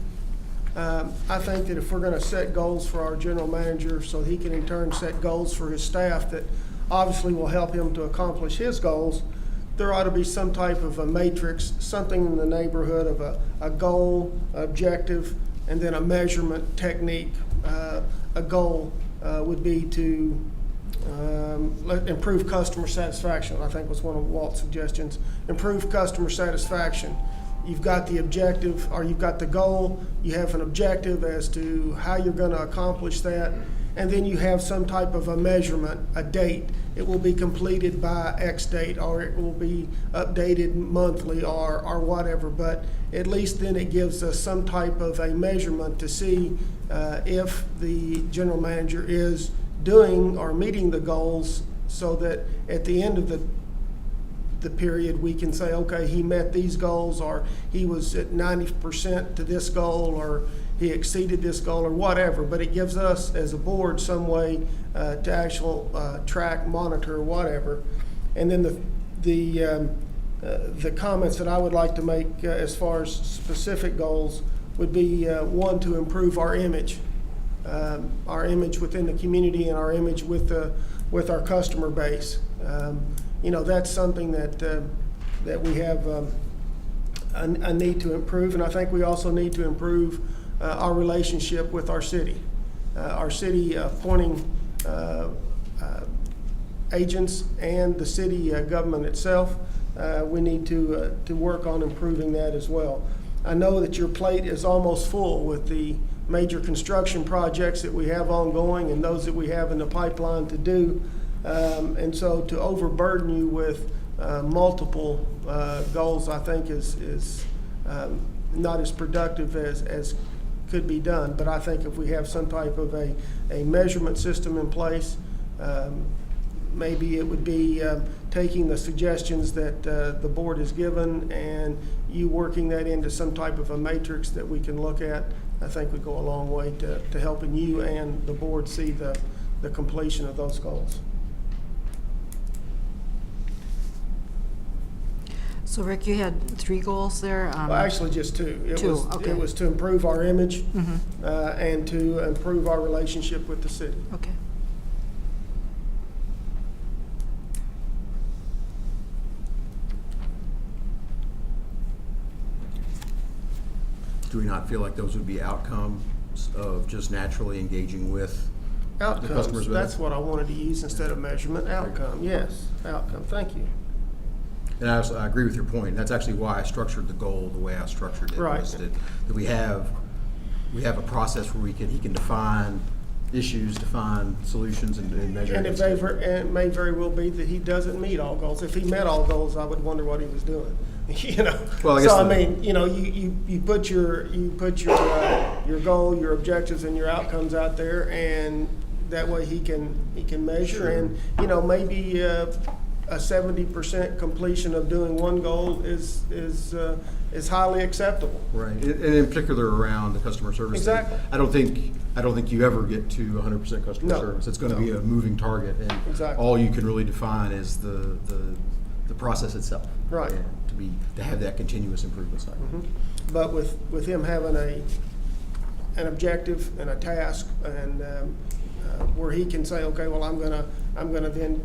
I think that if we're going to set goals for our general manager so he can in turn set goals for his staff that obviously will help him to accomplish his goals, there ought to be some type of a matrix, something in the neighborhood of a goal, objective, and then a measurement technique. A goal would be to improve customer satisfaction, I think was one of Walt's suggestions. Improve customer satisfaction. You've got the objective, or you've got the goal, you have an objective as to how you're going to accomplish that, and then you have some type of a measurement, a date. It will be completed by X date, or it will be updated monthly, or whatever, but at least then it gives us some type of a measurement to see if the general manager is doing or meeting the goals, so that at the end of the period we can say, okay, he met these goals, or he was at 90% to this goal, or he exceeded this goal, or whatever. But it gives us as a board some way to actual track, monitor, whatever. And then the comments that I would like to make as far as specific goals would be, one, to improve our image within the community and our image with our customer base. You know, that's something that we have a need to improve, and I think we also need to improve our relationship with our city. Our city appointing agents and the city government itself, we need to work on improving that as well. I know that your plate is almost full with the major construction projects that we have ongoing and those that we have in the pipeline to do. And so to overburden you with multiple goals, I think is not as productive as could be done. But I think if we have some type of a measurement system in place, maybe it would be taking the suggestions that the board has given and you working that into some type of a matrix that we can look at, I think would go a long way to helping you and the board see the completion of those goals. So Rick, you had 3 goals there? Well, actually just 2. Okay. It was to improve our image Mm-hmm. and to improve our relationship with the city. Okay. Do we not feel like those would be outcomes of just naturally engaging with the Outcomes, customers? that's what I wanted to use instead of measurement. Outcome, yes, outcome, thank you. And I agree with your point. That's actually why I structured the goal the way I structured it. Right. Was that we have a process where he can define issues, define solutions, and measure. And it may very well be that he doesn't meet all goals. If he met all goals, I would wonder what he was doing. You know, Well, I guess so I mean, you know, you put your goal, your objectives, and your outcomes out there, and that way he can measure. Sure. And you know, maybe a 70% completion of doing one goal is highly acceptable. Right, and in particular around the customer service. Exactly. I don't think you ever get to 100% customer No. service. It's going to No. be a moving target, and Exactly. all you can really define is the process itself. Right. And to have that continuous improvement cycle. Mhm. But with him having an objective and a task, and where he can say, okay, well, I'm gonna then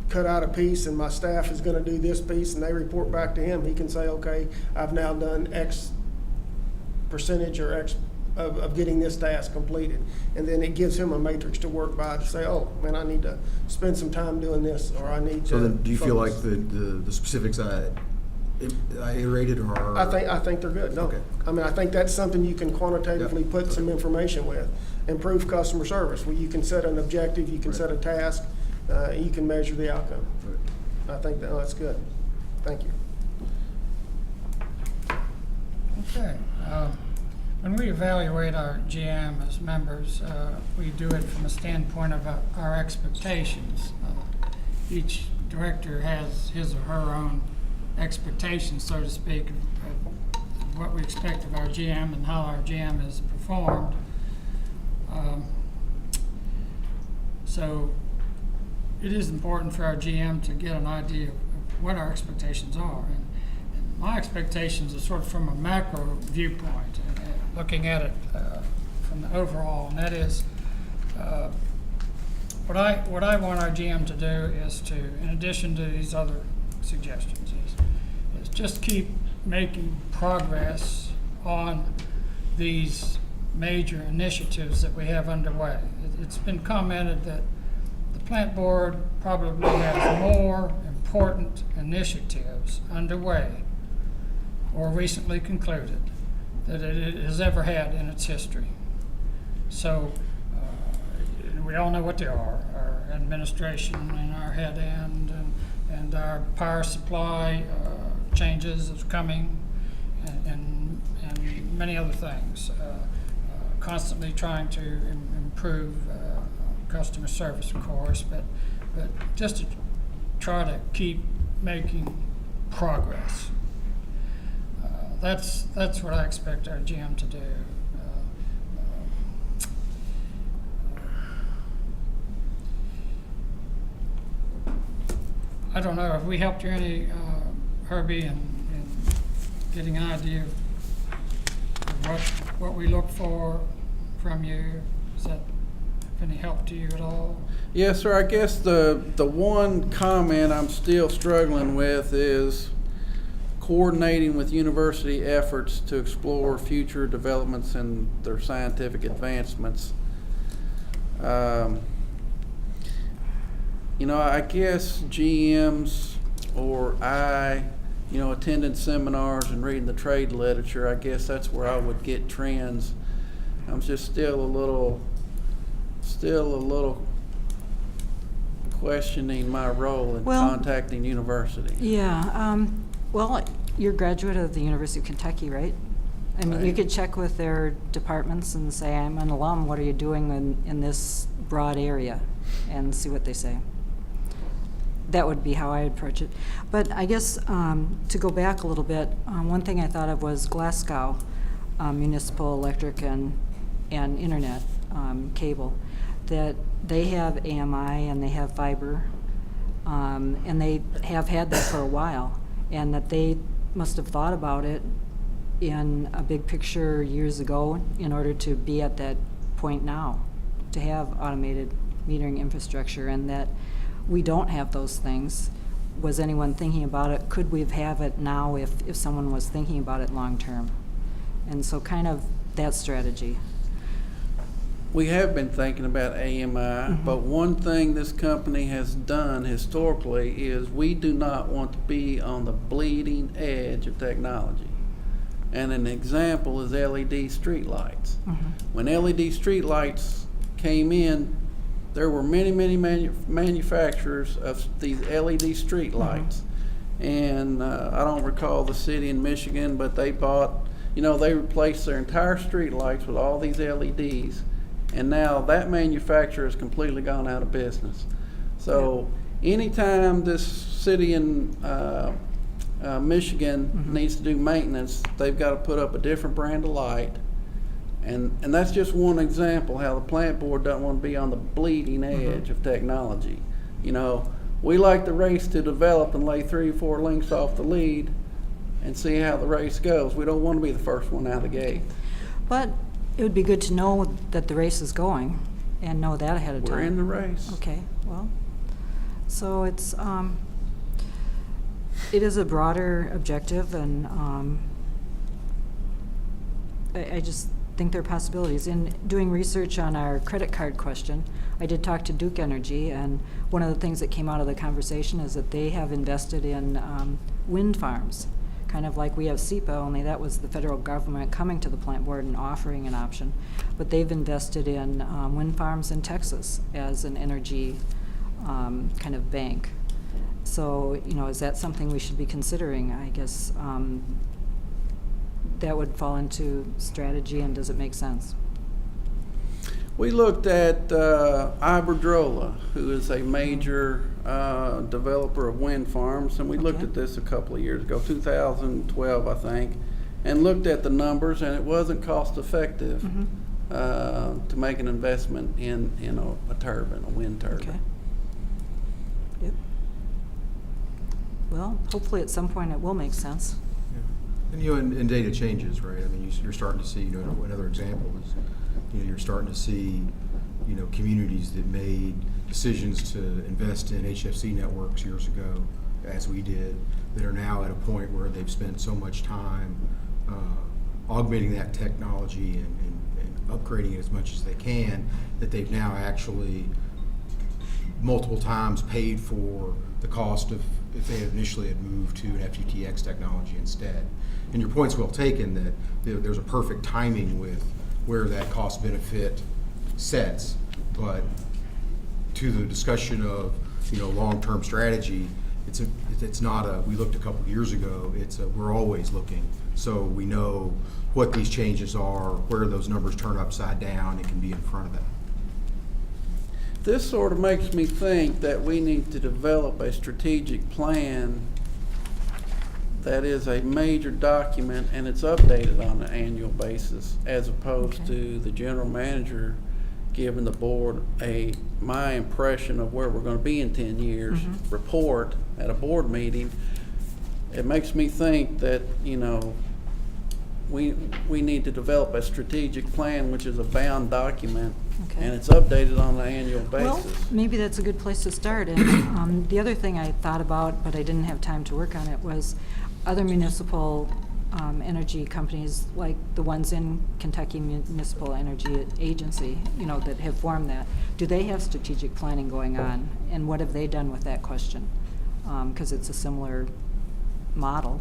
cut out a piece, and my staff is gonna do this piece, and they report back to him. He can say, okay, I've now done X percentage or X of getting this task completed, and then it gives him a matrix to work by to say, oh man, I need to spend some time doing this, or I need to. So then, do you feel like focus. the specifics I iterated are? I think they're good. No. Okay. I mean, I think that's something you can quantitatively Yeah. put some information with. Improve customer service, where you can set an objective, you can set a task, you can measure the outcome. Right. I think that's good. Thank you. Okay. When we evaluate our GM as members, we do it from a standpoint of our expectations. Each director has his or her own expectations, so to speak, of what we expect of our GM and how our GM has performed. So it is important for our GM to get an idea of what our expectations are. And my expectations are sort of from a macro viewpoint, looking at it from the overall, and that is what I want our GM to do is to, in addition to these other suggestions, is just keep making progress on these major initiatives that we have underway. It's been commented that the plant board probably has more important initiatives underway or recently concluded that it has ever had in its history. So we all know what they are: our administration and our Headend and our power supply changes is coming, and many other things. Constantly trying to improve customer service, of course, but just to try to keep making progress. That's what I expect our GM to do. I don't know, have we helped you any, Herbie, in getting an idea of what we look for from you? Is that of any help to you at all? Yes, sir. I guess the one comment I'm still struggling with is coordinating with university efforts to explore future developments in their scientific advancements. You know, I guess GMs or attending seminars and reading the trade literature, I guess that's where I would get trends. I'm just still a little questioning my role in contacting universities. Yeah, well, you're a graduate of the University of Kentucky, right? I mean, you could check with their departments and say, I'm an alum, what are you doing in this broad area? And see what they say. That would be how I would approach it. But I guess to go back a little bit, one thing I thought of was Glasgow Municipal Electric and Internet cable, that they have AMI and they have fiber, and they have had that for a while, and that they must have thought about it in a big picture years ago in order to be at that point now, to have automated metering infrastructure, and that we don't have those things. Was anyone thinking about it? Could we have it now if someone was thinking about it long term? And so kind of that strategy. We have been thinking about AMI, but one thing this company has done historically is we do not want to be on the bleeding edge of technology. And an example is LED streetlights. When LED streetlights came in, there were many manufacturers of these LED streetlights. And I don't recall the city in Michigan, but they bought, they replaced their entire streetlights with all these LEDs. And now that manufacturer has completely gone out of business. So anytime this city in Michigan needs to do maintenance, they've got to put up a different brand of light. And that's just one example how the plant board doesn't want to be on the bleeding edge of technology. We like the race to develop and lay 3 or 4 links off the lead and see how the race goes. We don't want to be the first one out of the gate. But it would be good to know that the race is going and know that ahead of time. We're in the race. Okay, well, so it is a broader objective, and I just think there are possibilities. In doing research on our credit card question, I did talk to Duke Energy, and one of the things that came out of the conversation is that they have invested in wind farms, kind of like we have SEPA, only that was the federal government coming to the plant board and offering an option. But they've invested in wind farms in Texas as an energy kind of bank. So, is that something we should be considering? I guess that would fall into strategy, and does it make sense? We looked at Iberdrola, who is a major developer of wind farms, and we looked at this a couple of years ago, 2012, I think, and looked at the numbers, and it wasn't cost effective to make an investment in a turbine, a wind turbine. Okay. Yep. Well, hopefully at some point it will make sense. And and data changes, right? I mean, you're starting to see, another example is, you're starting to see, communities that made decisions to invest in HFC networks years ago, as we did, that are now at a point where they've spent so much time augmenting that technology and upgrading it as much as they can, that they've now actually multiple times paid for the cost of if they initially had moved to an FTTX technology instead. And your point's well taken that there's a perfect timing with where that cost benefit sets, but to the discussion of long-term strategy, it's not a we looked a couple of years ago. It's a we're always looking, so we know what these changes are, where those numbers turn upside down, and can be in front of that. This sort of makes me think that we need to develop a strategic plan that is a major document and it's updated on an annual basis, as opposed to the general manager giving the board my impression of where we're going to be in 10 years report at a board meeting. It makes me think that we need to develop a strategic plan, which is a bound document, Okay. and it's updated on an annual Well, basis. maybe that's a good place to start. And the other thing I thought about, but I didn't have time to work on it, was other municipal energy companies, like the ones in Kentucky Municipal Energy Agency, you know, that have formed that. Do they have strategic planning going on? And what have they done with that question? Because it's a similar model.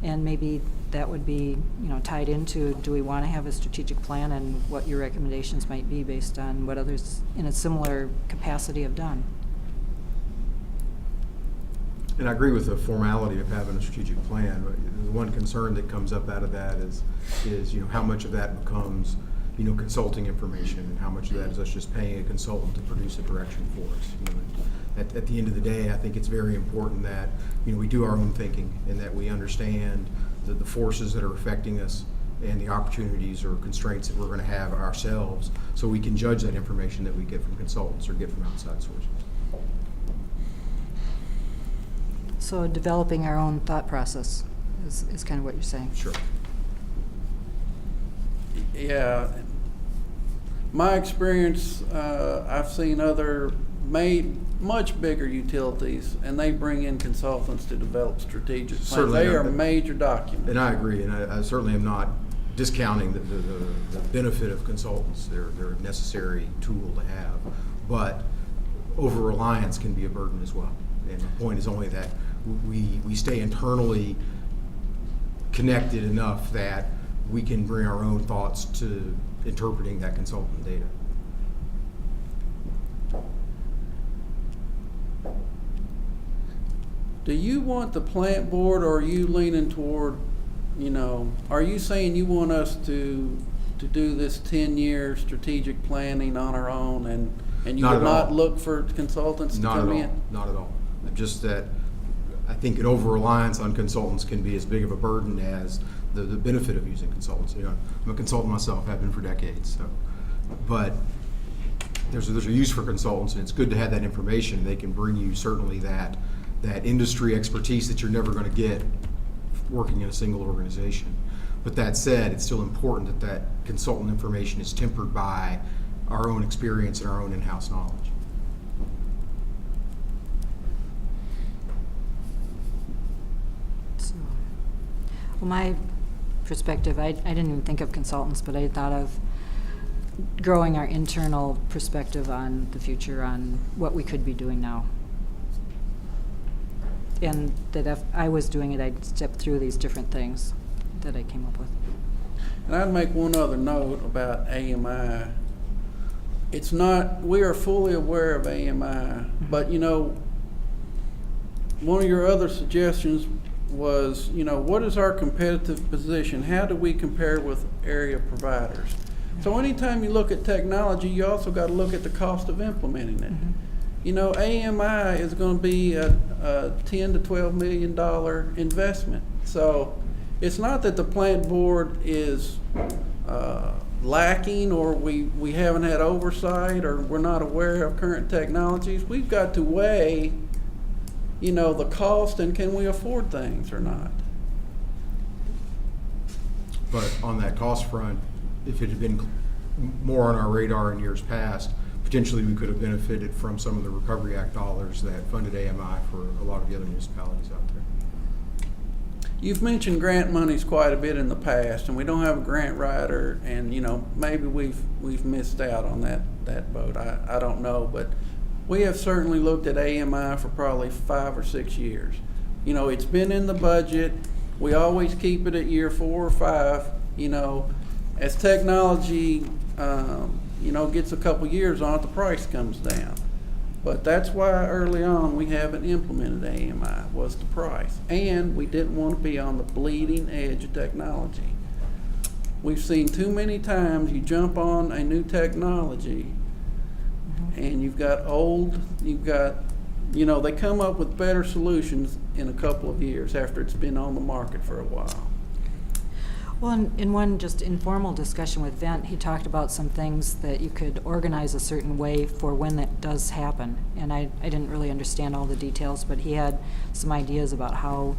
And maybe that would be, you know, tied into, do we want to have a strategic plan, and what your recommendations might be based on what others in a similar capacity have done? And I agree with the formality of having a strategic plan. But the one concern that comes up out of that is you know, how much of that becomes, you know, consulting information, and how much of that is us just paying a consultant to produce a direction for us. You know, at the end of the day, I think it's very important that, you know, we do our own thinking, and that we understand the forces that are affecting us and the opportunities or constraints that we're going to have ourselves, so we can judge that information that we get from consultants or get from outside sources. So developing our own thought process is kind of what you're saying. Sure. Yeah. My experience, I've seen other much bigger utilities, and they bring in consultants to develop strategic plans. Certainly They not. are major documents. And I agree, and I certainly am not discounting the benefit of consultants. They're a necessary tool to have, but over-reliance can be a burden as well. And the point is only that we stay internally connected enough that we can bring our own thoughts to interpreting that consultant data. Do you want the plant board, or are you leaning toward, you know, are you saying you want us to do this 10-year strategic planning on our own, and you Not would at not all. look for consultants to Not come at in? all. Not at all. Just that I think an over-reliance on consultants can be as big of a burden as the benefit of using consultants. You know, I'm a consultant myself, have been for decades. So, but there's a use for consultants, and it's good to have that information. They can bring you certainly that industry expertise that you're never going to get working in a single organization. But that said, it's still important that consultant information is tempered by our own experience and our own in-house knowledge. So, well, my perspective, I didn't even think of consultants, but I thought of growing our internal perspective on the future, on what we could be doing now. And that if I was doing it, I'd step through these different things that I came up with. And I'd make one other note about AMI. It's not, we are fully aware of AMI, but you know, one of your other suggestions was, you know, what is our competitive position? How do we compare with area providers? So anytime you look at technology, you also got to look at the cost of implementing it. Mm-hmm. You know, AMI is going to be a $10 to $12 million investment. So it's not that the plant board is lacking, or we haven't had oversight, or we're not aware of current technologies. We've got to weigh, you know, the cost, and can we afford things or not. But on that cost front, if it had been more on our radar in years past, potentially we could have benefited from some of the Recovery Act dollars that funded AMI for a lot of the other municipalities out there. You've mentioned grant monies quite a bit in the past, and we don't have a grant writer, and you know, maybe we've missed out on that boat. I don't know, but we have certainly looked at AMI for probably 5 or 6 years. You know, it's been in the budget. We always keep it at year 4 or 5. You know, as technology you know, gets a couple years on it, the price comes down. But that's why early on we haven't implemented AMI, was the price. And we didn't want to be on the bleeding edge of technology. We've seen too many times you jump on a new technology and you've got, you know, they come up with better solutions in a couple of years after it's been on the market for a while. Well, in one just informal discussion with Vent, he talked about some things that you could organize a certain way for when that does happen. And I didn't really understand all the details, but he had some ideas about how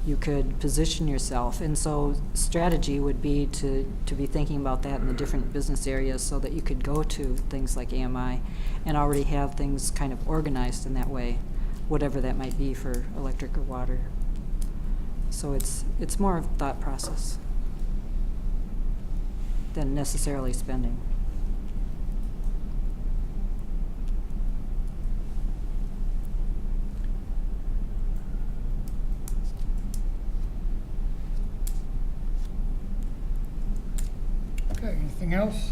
you could position yourself. And so strategy would be to be thinking about that in the different business areas so that you could go to things like AMI and already have things kind of organized in that way, whatever that might be for electric or water. So it's more of a thought process than necessarily spending. Okay, anything else?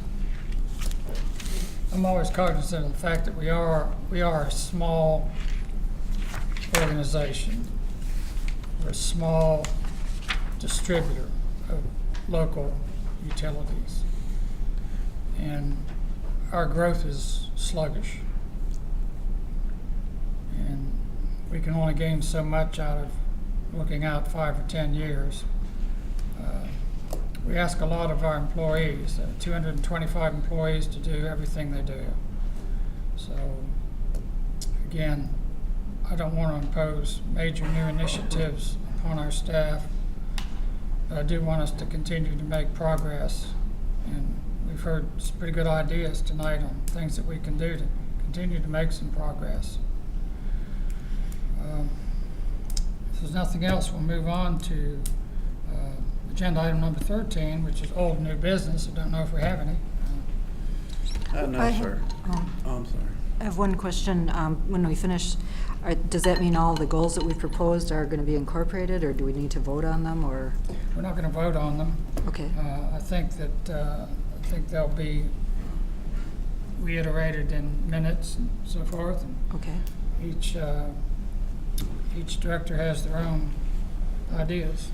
I'm always cognizant of the fact that we are a small organization. We're a small distributor of local utilities. And our growth is sluggish. And we can only gain so much out of looking out 5 or 10 years. We ask a lot of our employees, 225 employees, to do everything they do. So, again, I don't want to impose major new initiatives upon our staff, but I do want us to continue to make progress. And we've heard some pretty good ideas tonight on things that we can do to continue to make some progress. If there's nothing else, we'll move on to agenda item number 13, which is old new business. I don't know if we have any. No, sir. Oh, I'm sorry. I have one question. When we finish, does that mean all the goals that we've proposed are going to be incorporated, or do we need to vote on them, or? We're not going to vote on them. Okay. I think they'll be reiterated in minutes and so forth. And okay. Each director has their own ideas.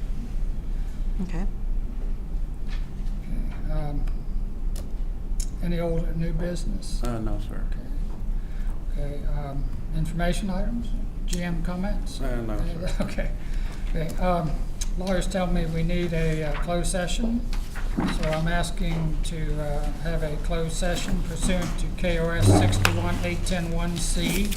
Okay. Any old or new business? No, sir. Okay. Information items? GM comments? No, sir. Okay. Lawyers tell me we need a closed session, so I'm asking to have a closed session pursuant to KOS 618101C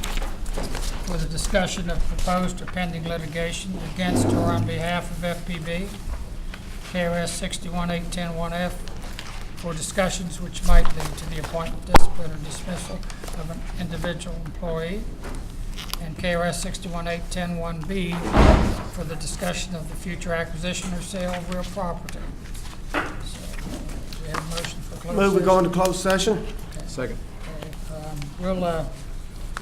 for the discussion of proposed or pending litigation against or on behalf of FPB. KOS 618101F for discussions which might lead to the appointment, discipline, or dismissal of an individual employee, and KOS 618101B for the discussion of the future acquisition or sale of real property. So, we have a motion for closed Move we go session. into closed session. Okay. Second. Okay, we'll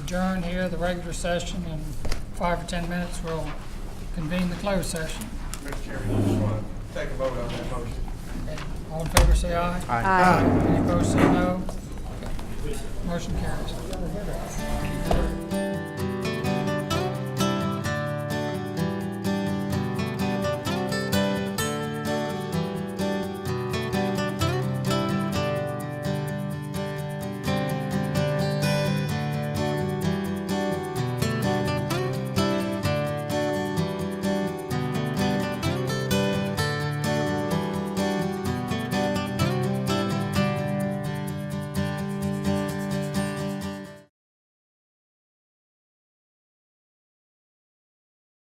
adjourn here the regular session. In 5 or 10 minutes, we'll convene the closed session. Mr. Chairman, I just want to take a vote on that motion. Okay. All in favor, say aye. Aye. Any opposed, say no. Okay. Motion carries.